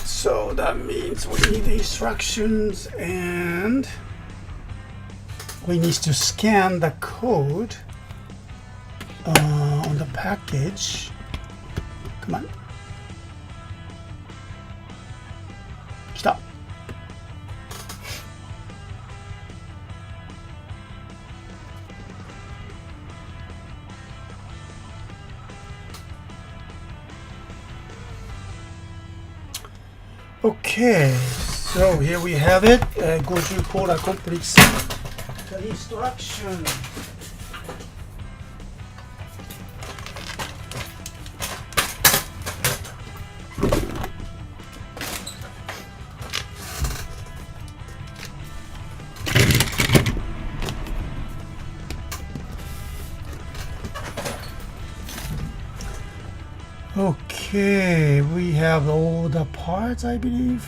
So that means we need the instructions and we need to scan the code on the package. Come on. 来た。Okay, so here we have it. Gozyu Polar completes the instruction. Okay, we have all the parts, I believe.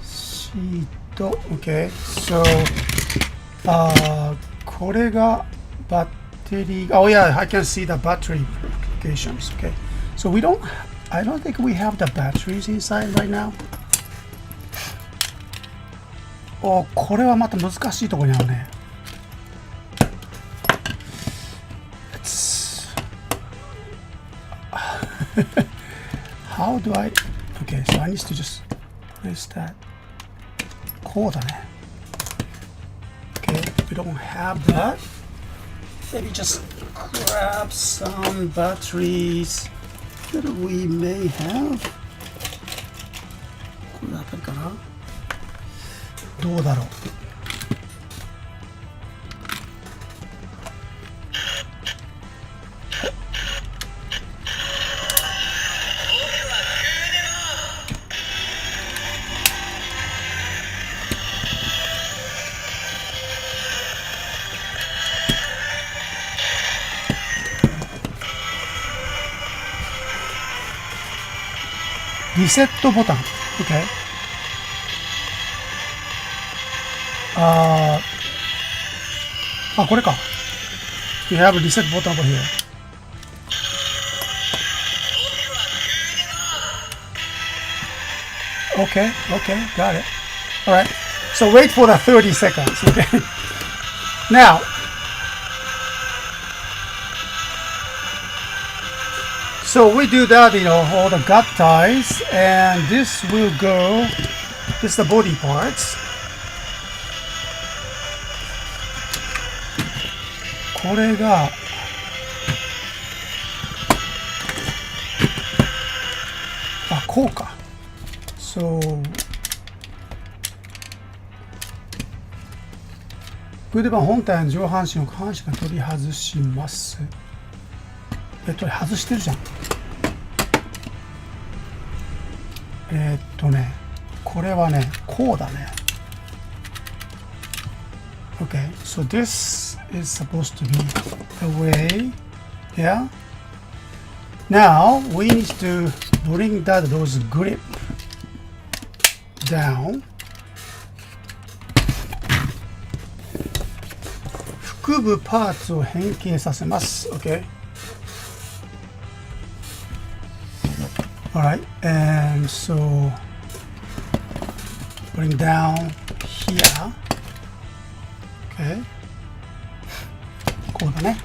Sheet. Okay, so これがバッテリー。Oh yeah, I can see the battery applications. Okay, so I don't think we have the batteries inside right now. これはまた難しいところにあるね。How do I? Okay, so I need to just press that. こうだね。Okay, we don't have that. Maybe just grab some batteries that we may have. これあたりかな。どうだろう。リセットボタン。OK。これか。You have a reset button over here. Okay, okay, got it. Alright. So wait for the 30 seconds. Okay. Now, so we do that, all the gut ties, and this will go, this is the body parts. これが、こうか。So, 腕盤本体の上半身を下半身が取り外します。外してるじゃん。これはね、こうだね。Okay, so this is supposed to be the way. Yeah. Now we need to bring those grip down. 腹部パーツを変形させます。Okay. Alright, and so bring down here. Okay. こうだね。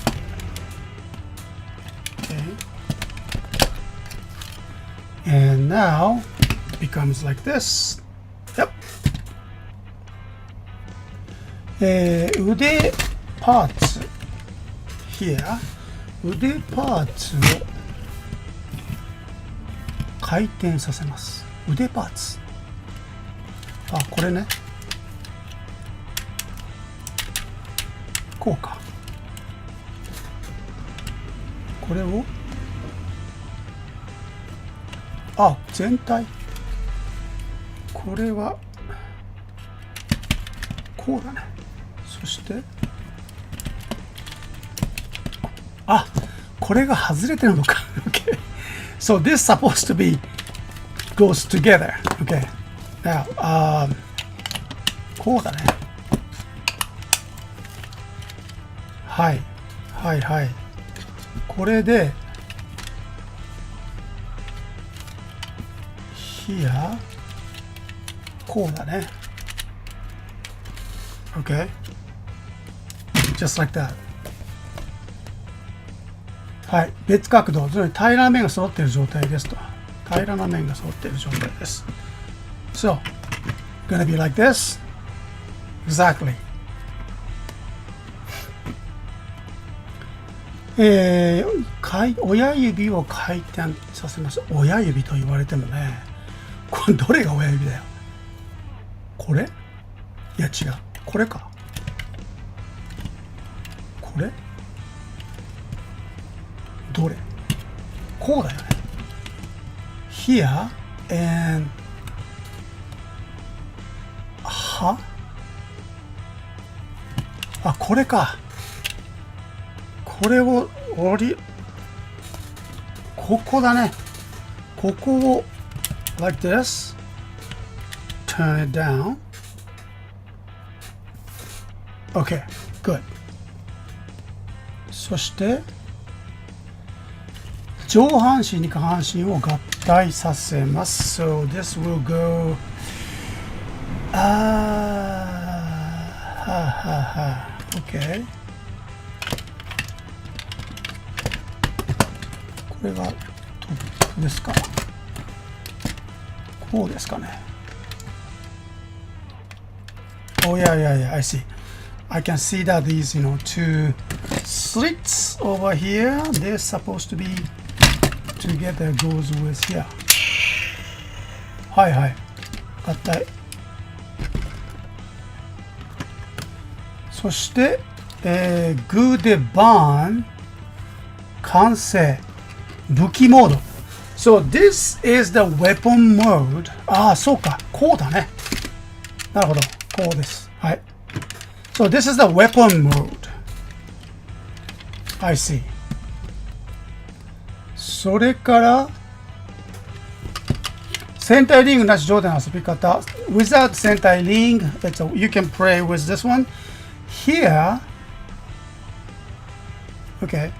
Okay. And now it becomes like this. Yep. 腕パーツ here. 腕パーツを回転させます。腕パーツ。これね。こうか。これをあ、全体。これは、こうだね。そして、あ、これが外れてるのか。Okay. So this is supposed to be goes together. Okay. Now, こうだね。はい。はいはい。これで、here、こうだね。Okay. Just like that. はい。別角度。つまり平らな面が揃っている状態ですと。平らな面が揃っている状態です。So, gonna be like this. Exactly. 親指を回転させます。親指と言われてもね。これどれが親指だよ。これ？いや違う。これか。これ？どれ？こうだよね。Here and は？あ、これか。これをここだね。ここを like this turn it down. Okay, good. そして上半身に下半身を合体させます。So this will go OK。これがトップですか。こうですかね。Oh yeah, I see. I can see that these, two slits over here, they're supposed to be together goes with here. はいはい。合体。そして、グーデバーン完成。武器モード。So this is the weapon mode. ああ、そうか。こうだね。なるほど。こうです。はい。So this is the weapon mode. I see. それから、戦隊リングなし状態の遊び方。Without 戦隊リング、you can play with this one. Here, okay.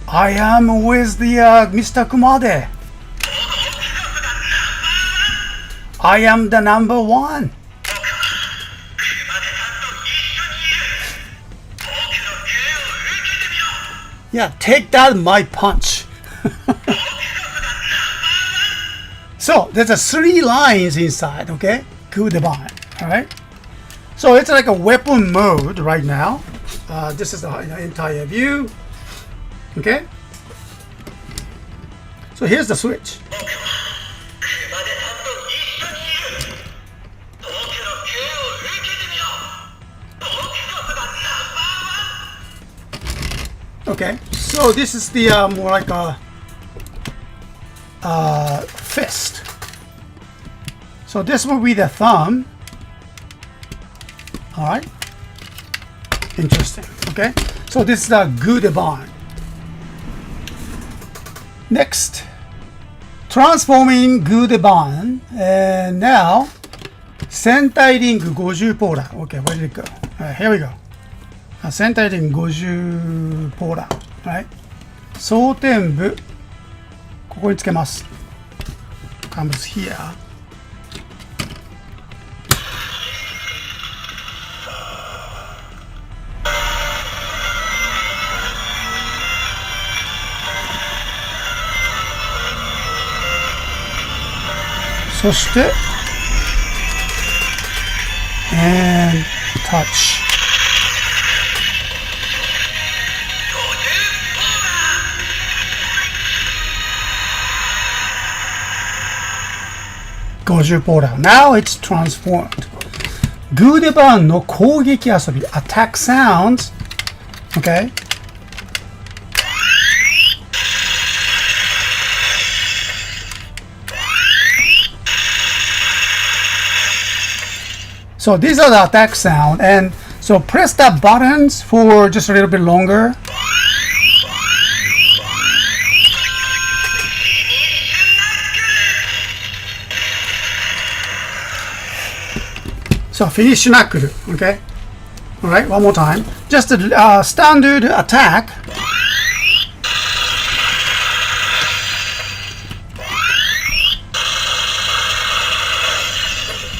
I am with the Mr. Kumade. I am the number one. Yeah, take that, my punch. So there's a 3 lines inside, okay? Kudeban, all right? So it's like a weapon mode right now. This is the entire view, okay? So here's the switch. Okay, so this is the more like a fist. So this will be the thumb. All right. Interesting. Okay. So this is the Gudeban. Next, transforming Gudeban. And now, Sentai Ring 50 Polar. Okay, where did it go? All right, here we go. Sentai Ring 50 Polar. Right. 装填部。ここにつけます。Comes here. そして、and touch. 50ポーラー。Now it's transformed. グーデバーンの攻撃遊び。Attack sounds. Okay. So these are the attack sound, and so press the buttons for just a little bit longer. So finish knuckle, okay? All right, one more time. Just a standard attack.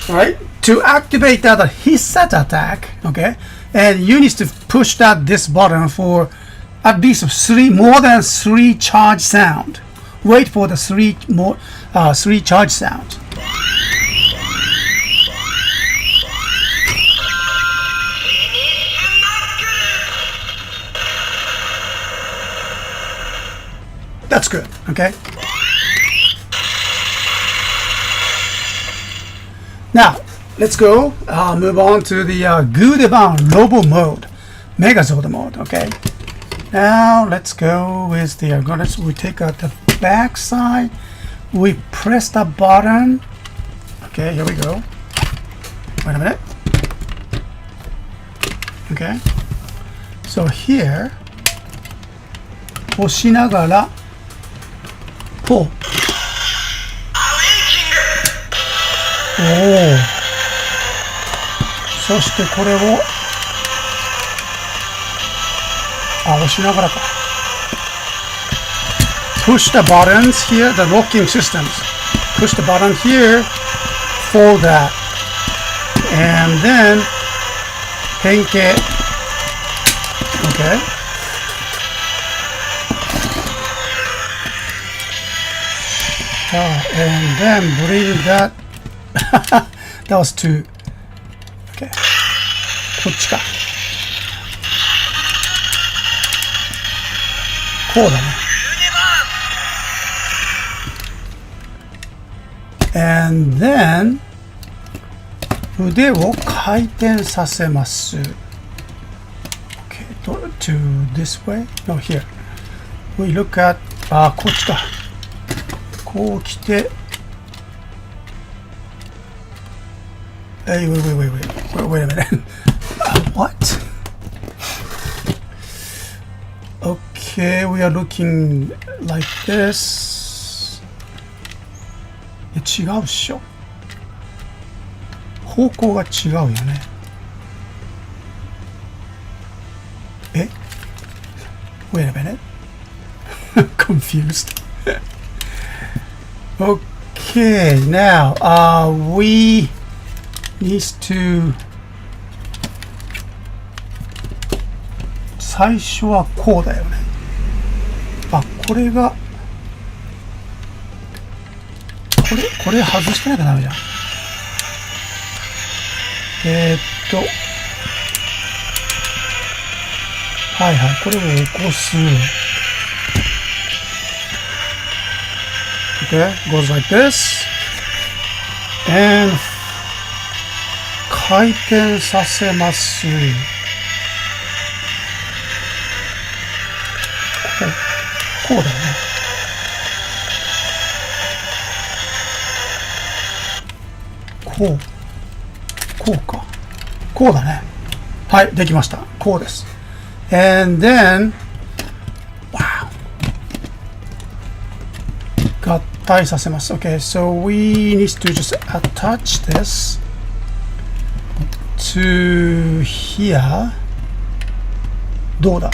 All right, to activate that Hisset attack, okay? And you need to push this button for at least more than 3 charge sound. Wait for the 3 charge sound. That's good, okay? Now, let's go move on to the Gudeban Robo mode, Megazord mode, okay? Now, let's go with the, we take out the back side, we press the button, okay, here we go. Wait a minute. Okay, so here, 押しながら、ポー。おお。そしてこれを、押しながらか。Push the buttons here, the locking systems. Push the button here for that. And then, 変形。Okay. And then bring that. That was too. Okay. こっちか。こうだね。And then 腕を回転させます。Okay, to this way? No, here. We look at こっちか。こう来て。Hey, wait a minute. What? Okay, we are looking like this. 違うっしょ。方向が違うよね。Wait a minute. Confused. Okay, now we need to 最初はこうだよね。これがこれ外してなきゃダメじゃん。はいはい、これを起こす。Okay, goes like this. And 回転させます。こうだよね。こうか。こうだね。はい、できました。こうです。And then, wow. 合体させます。Okay, so we need to just attach this to here. どうだ？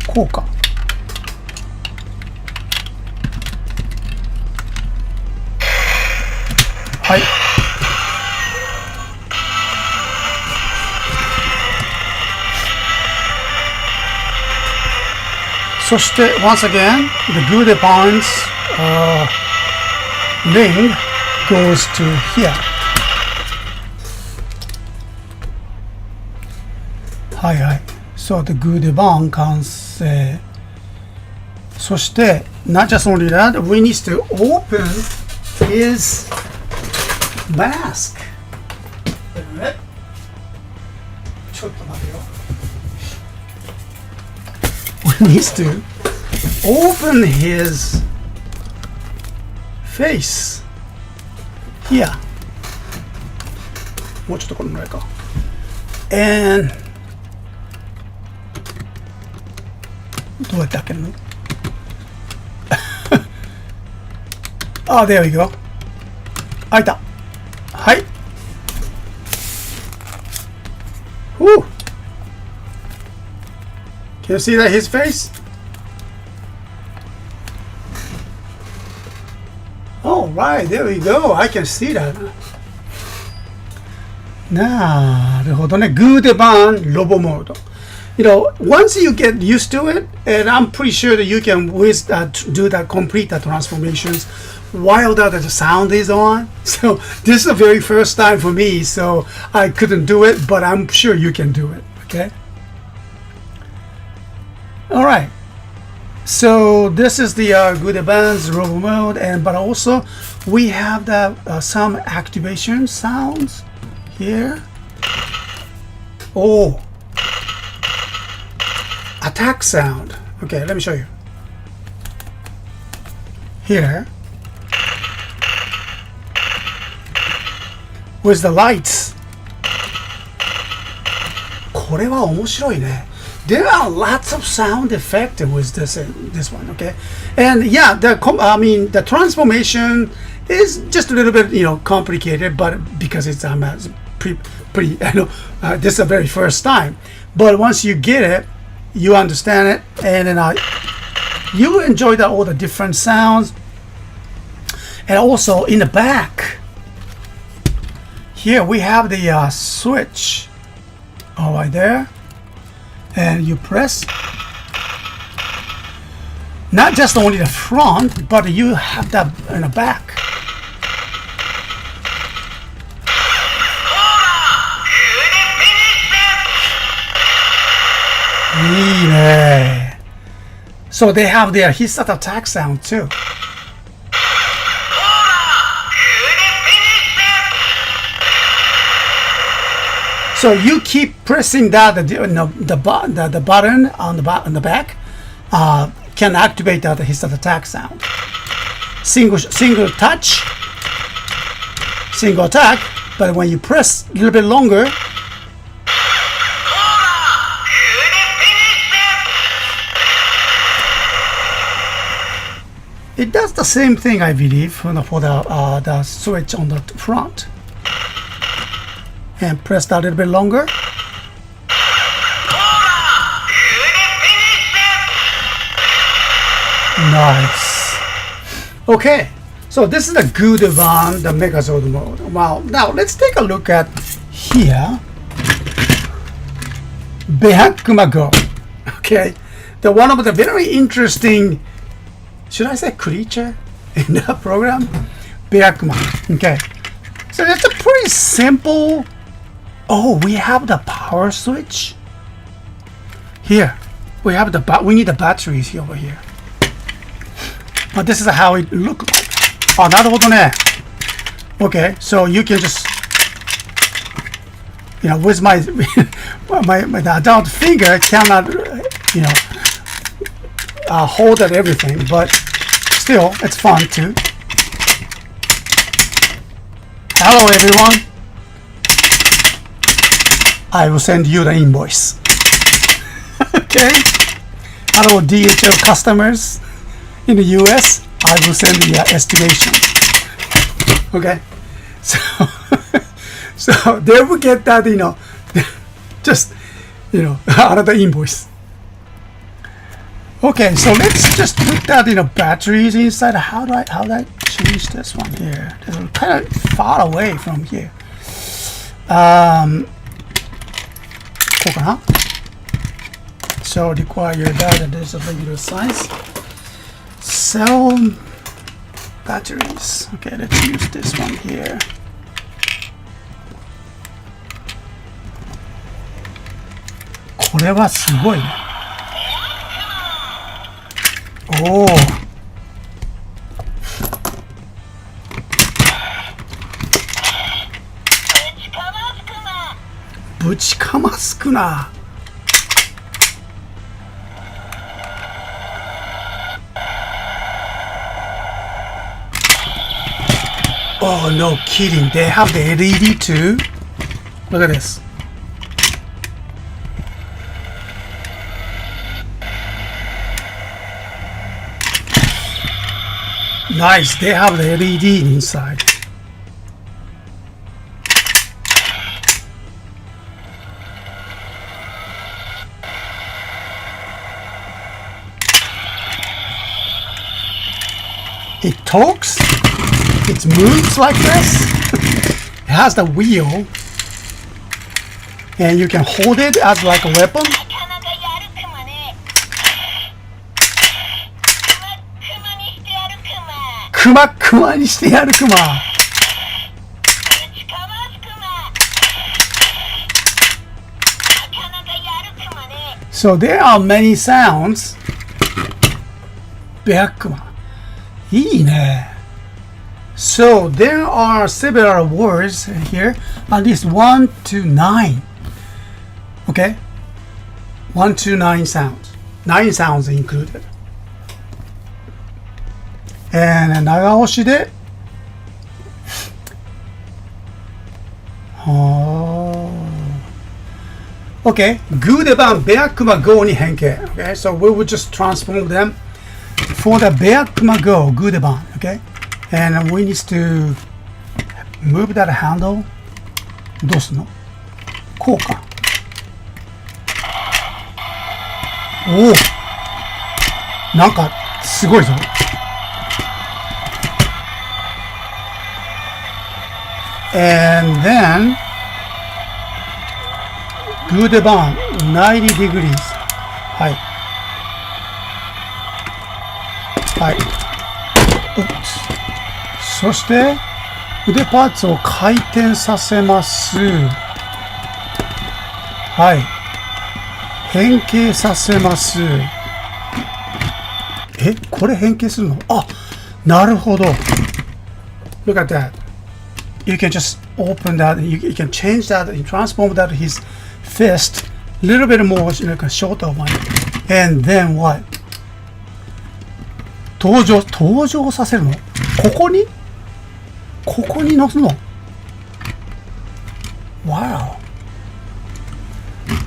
こうか。はい。そして once again, the Gude Bonds ring goes to here. はいはい。So the Gude Bond 完成。そして not just only that, we need to open his mask. ちょっと待てよ。We need to open his face here. もうちょっとこのぐらいか。And どうやって開けるのあ、there we go. 開いた。はい。Woo. Can you see that his face? Oh, right, there we go. I can see that. なるほどね。グーデバンロボモード。You know, once you get used to it, and I'm pretty sure that you can do that, complete the transformations while the sound is on. So this is the very first time for me, so I couldn't do it, but I'm sure you can do it. Okay. All right. So this is the good bands robo mode, and but also we have the some activation sounds here. Oh, attack sound. Okay, let me show you. Here, with the lights. これは面白いね。There are lots of sound effect with this one, okay? And yeah, the transformation is just a little bit, complicated, but because it's pretty, this is the very first time. But once you get it, you understand it, and then you enjoy all the different sounds. And also in the back, here we have the switch, all right there. And you press not just only the front, but you have that in the back. Yeah. So they have their hissat attack sound too. So you keep pressing that the button on the back can activate the hissat attack sound. Single touch, single attack. But when you press a little bit longer, it does the same thing, I believe, for the switch on the front. And press that a little bit longer. Nice. Okay, so this is the good one, the Megazord mode. Wow. Now let's take a look at here. Behakuma Go. Okay, the one of the very interesting, should I say creature in the program? Behakuma. Okay, so it's a pretty simple. Oh, we have the power switch here. We have we need the batteries over here. But this is how it looks like. Oh, なるほどね. Okay, so you can just, with my my adult finger cannot, hold at everything, but still, it's fun too. Hello, everyone. I will send you the invoice. Okay? Hello, DHL customers in the US. I will send the estimation. Okay? So they will get that, just, another invoice. Okay, so let's just put that, batteries inside. How do I change this one here? It's kind of far away from here. So require that, and there's a regular size. Cell batteries. Okay, let's use this one here. Oh. ぶちかますくな。Oh, no kidding. They have the LED too? Look at this. Nice, they have the LED inside. It talks, it moves like this. It has the wheel, and you can hold it as like a weapon. Kumaにしてやるクマ。So there are many sounds. ベアクマ。いいね。So there are several words here, at least 1 to 9. Okay? 1 to 9 sounds. 9 sounds included. And 長押しで、Okay, グーで番ベアクマゴーに変形。Okay, so we will just transform them for the ベアクマゴー、グーで番。Okay, and we need to move that handle. どうすんの？こうか。おお、なんかすごいぞ。And then グーで番90 degrees。はい。はい。そして腕パーツを回転させます。はい。変形させます。え、これ変形するの？あ、なるほど。Look at that. You can just open that. You can change that. You transform that his fist a little bit more, like a shorter one. And then what? 登場させるの？ここに乗すの？ Wow.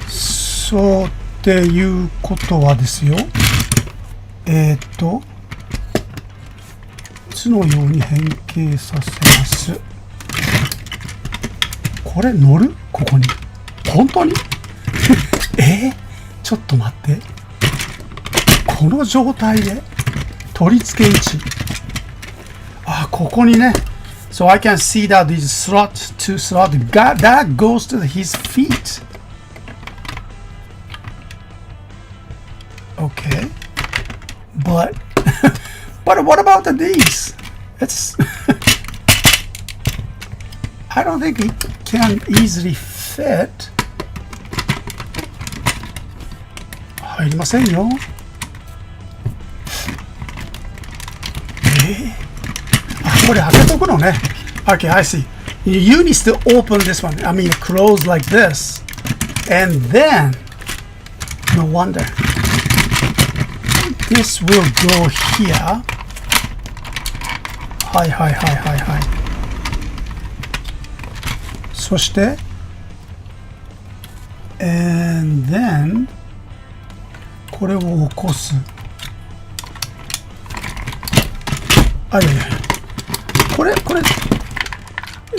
そうっていうことはですよ。いつのように変形させます。これ乗る？ここに。本当に？ちょっと待って。この状態で取り付け位置。あ、ここにね。So I can see that this slot to slot that goes to his feet. Okay. But what about these? It's I don't think it can easily fit. 入りませんよ。あ、これ開けとくのね。Okay, I see. You need to open this one. I mean, close like this. And then, no wonder. This will go here. はいはいはいはいはい。そして、and then これを起こす。あ、いやいや。これ、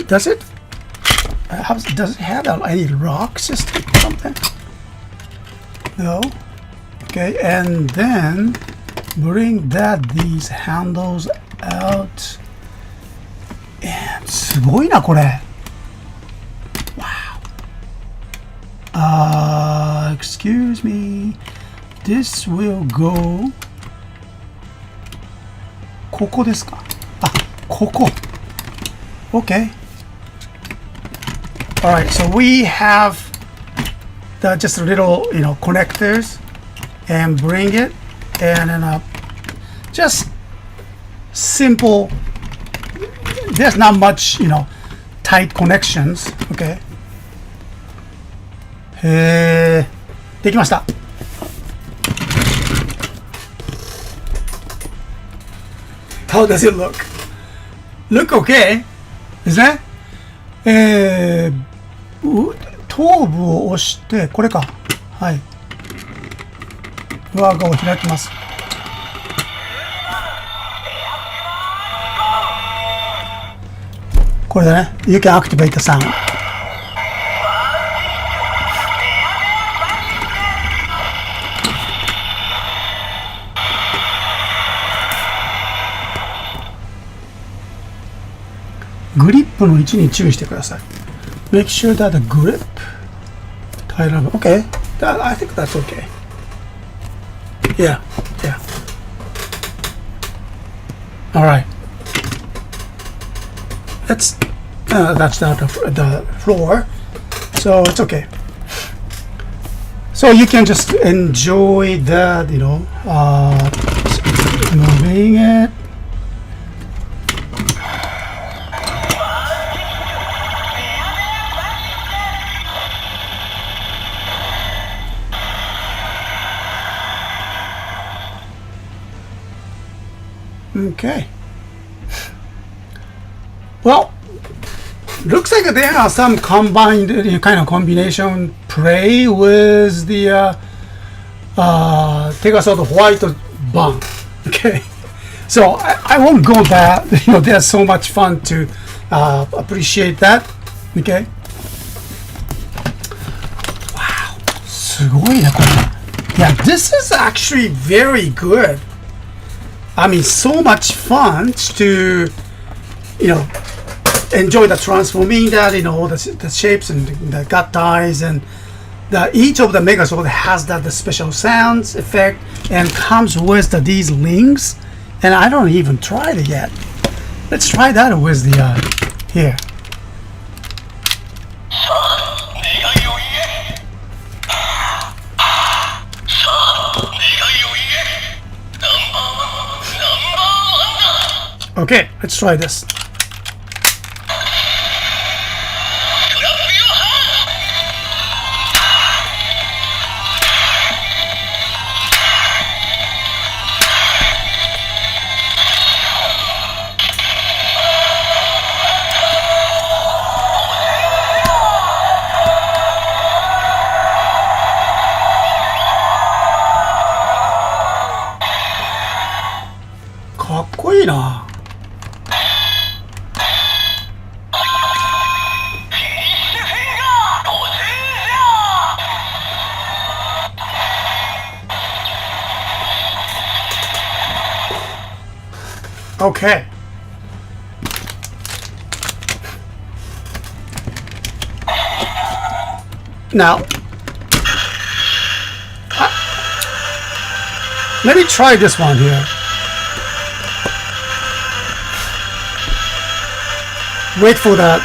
does it have any rock system or something? No? Okay, and then bring these handles out. And すごいな、これ。Wow. Excuse me. This will go. ここですか？あ、ここ。Okay. Alright, so we have just little, connectors and bring it and then just simple. There's not much, tight connections. Okay. できました。How does it look? Look okay? ですね。頭部を押して、これか。はい。上側を開きます。これだね。You can activate the sound. グリップの位置に注意してください。Make sure that the grip tight up. Okay, I think that's okay. Yeah, yeah. All right. That's the floor, so it's okay. So you can just enjoy that, moving it. Okay. Well, looks like there are some combined kind of combination play with the Tegasol white bun. Okay. So I won't go back. There's so much fun to appreciate that. Okay. Wow. すごいねこれ。Yeah, this is actually very good. I mean, so much fun to, enjoy the transforming that, the shapes and the gut ties, and each of the Megazord has the special sounds effect and comes with these links. And I don't even tried it yet. Let's try that with the here. Okay, let's try this. Okay. Now, let me try this one here. Wait for the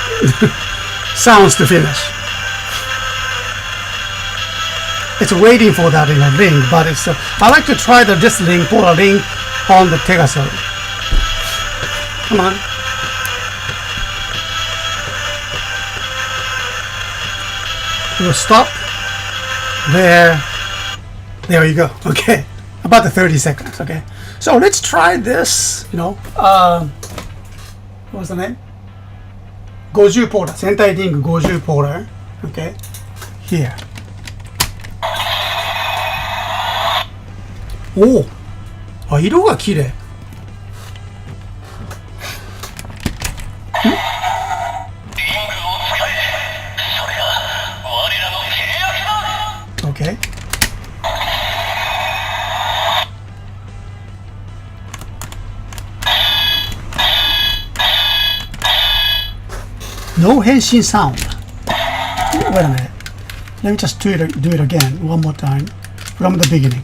sounds to finish. It's waiting for that link, but it's. I like to try this link for a link on the Tegasol. Come on. We'll stop there. There you go. Okay, about the 30 seconds. Okay, so let's try this. What's the name? Gozyu Polar. Sentai Ring Gozyu Polar. Okay, here. Oh, あ、色が綺麗。Okay. No Henshin sound. Wait a minute. Let me just do it again one more time from the beginning.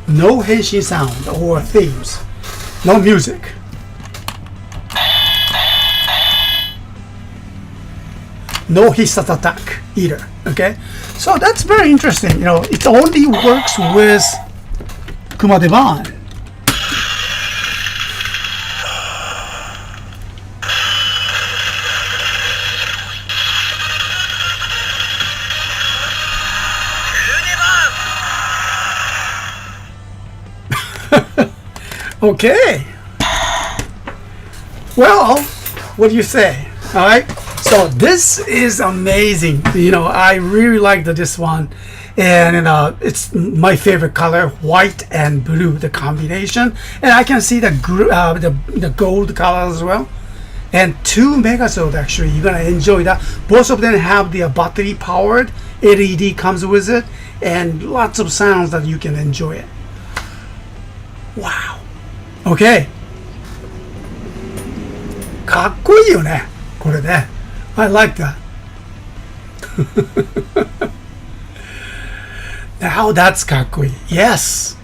No Henshin sound or themes. No music. No Hissat attack either. Okay, so that's very interesting. It only works with Kumadeban. Okay. Well, what do you say? All right. So this is amazing. I really like this one, and it's my favorite color, white and blue, the combination. And I can see the gold color as well. And 2 megazord actually. You're gonna enjoy that. Both of them have the battery powered LED comes with it, and lots of sounds that you can enjoy it. Wow. Okay. かっこいいよね、これね。I like that. Now that's かっこいい. Yes.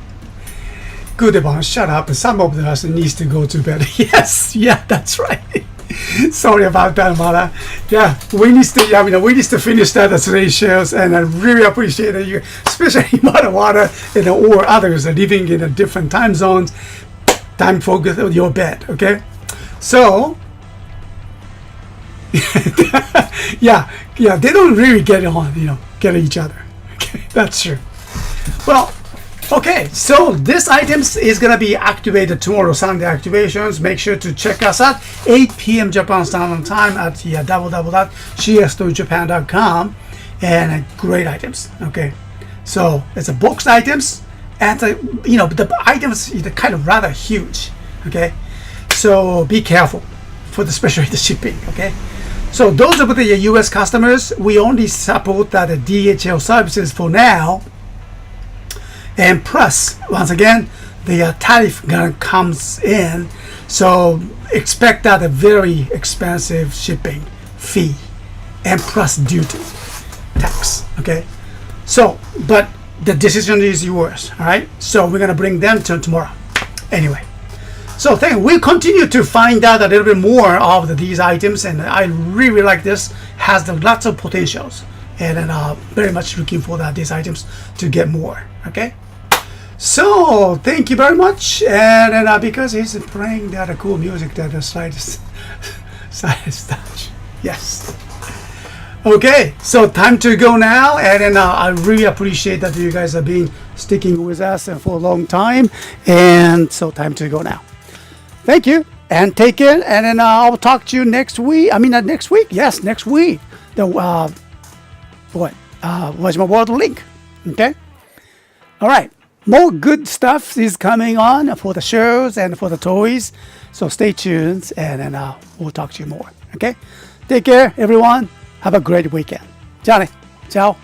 Good one. Shut up. Some of us needs to go to bed. Yes. Yeah, that's right. Sorry about that, Mara. Yeah, we need to finish that today's shows, and I really appreciate it. You, especially Mara and or others are living in a different time zones. Time focus on your bed. Okay, so yeah, they don't really get get each other. Okay, that's true. Well. Okay, so this items is gonna be activated tomorrow, Sunday activations. Make sure to check us out 8 p.m. Japan Standard Time at www.CSTOYJapan.com, and great items. Okay, so it's a boxed items, and the items is kind of rather huge. Okay, so be careful for especially the shipping. Okay, so those of the U.S. customers, we only support the DHL services for now. And plus, once again, the tariff comes in, so expect that a very expensive shipping fee, and plus duty, tax. Okay, so but the decision is yours. All right, so we're gonna bring them to tomorrow. Anyway, so we'll continue to find out a little bit more of these items, and I really like this. Has lots of potentials, and very much looking for these items to get more. Okay. So thank you very much, and because he's playing that cool music, that side touch. Yes. Okay, so time to go now, and I really appreciate that you guys have been sticking with us for a long time, and so time to go now. Thank you, and take care, and then I'll talk to you next week. I mean next week. Yes, next week. The what's my world link? Okay. All right. More good stuff is coming on for the shows and for the toys. So stay tuned, and then we'll talk to you more. Okay? Take care, everyone. Have a great weekend. じゃあね。Ciao.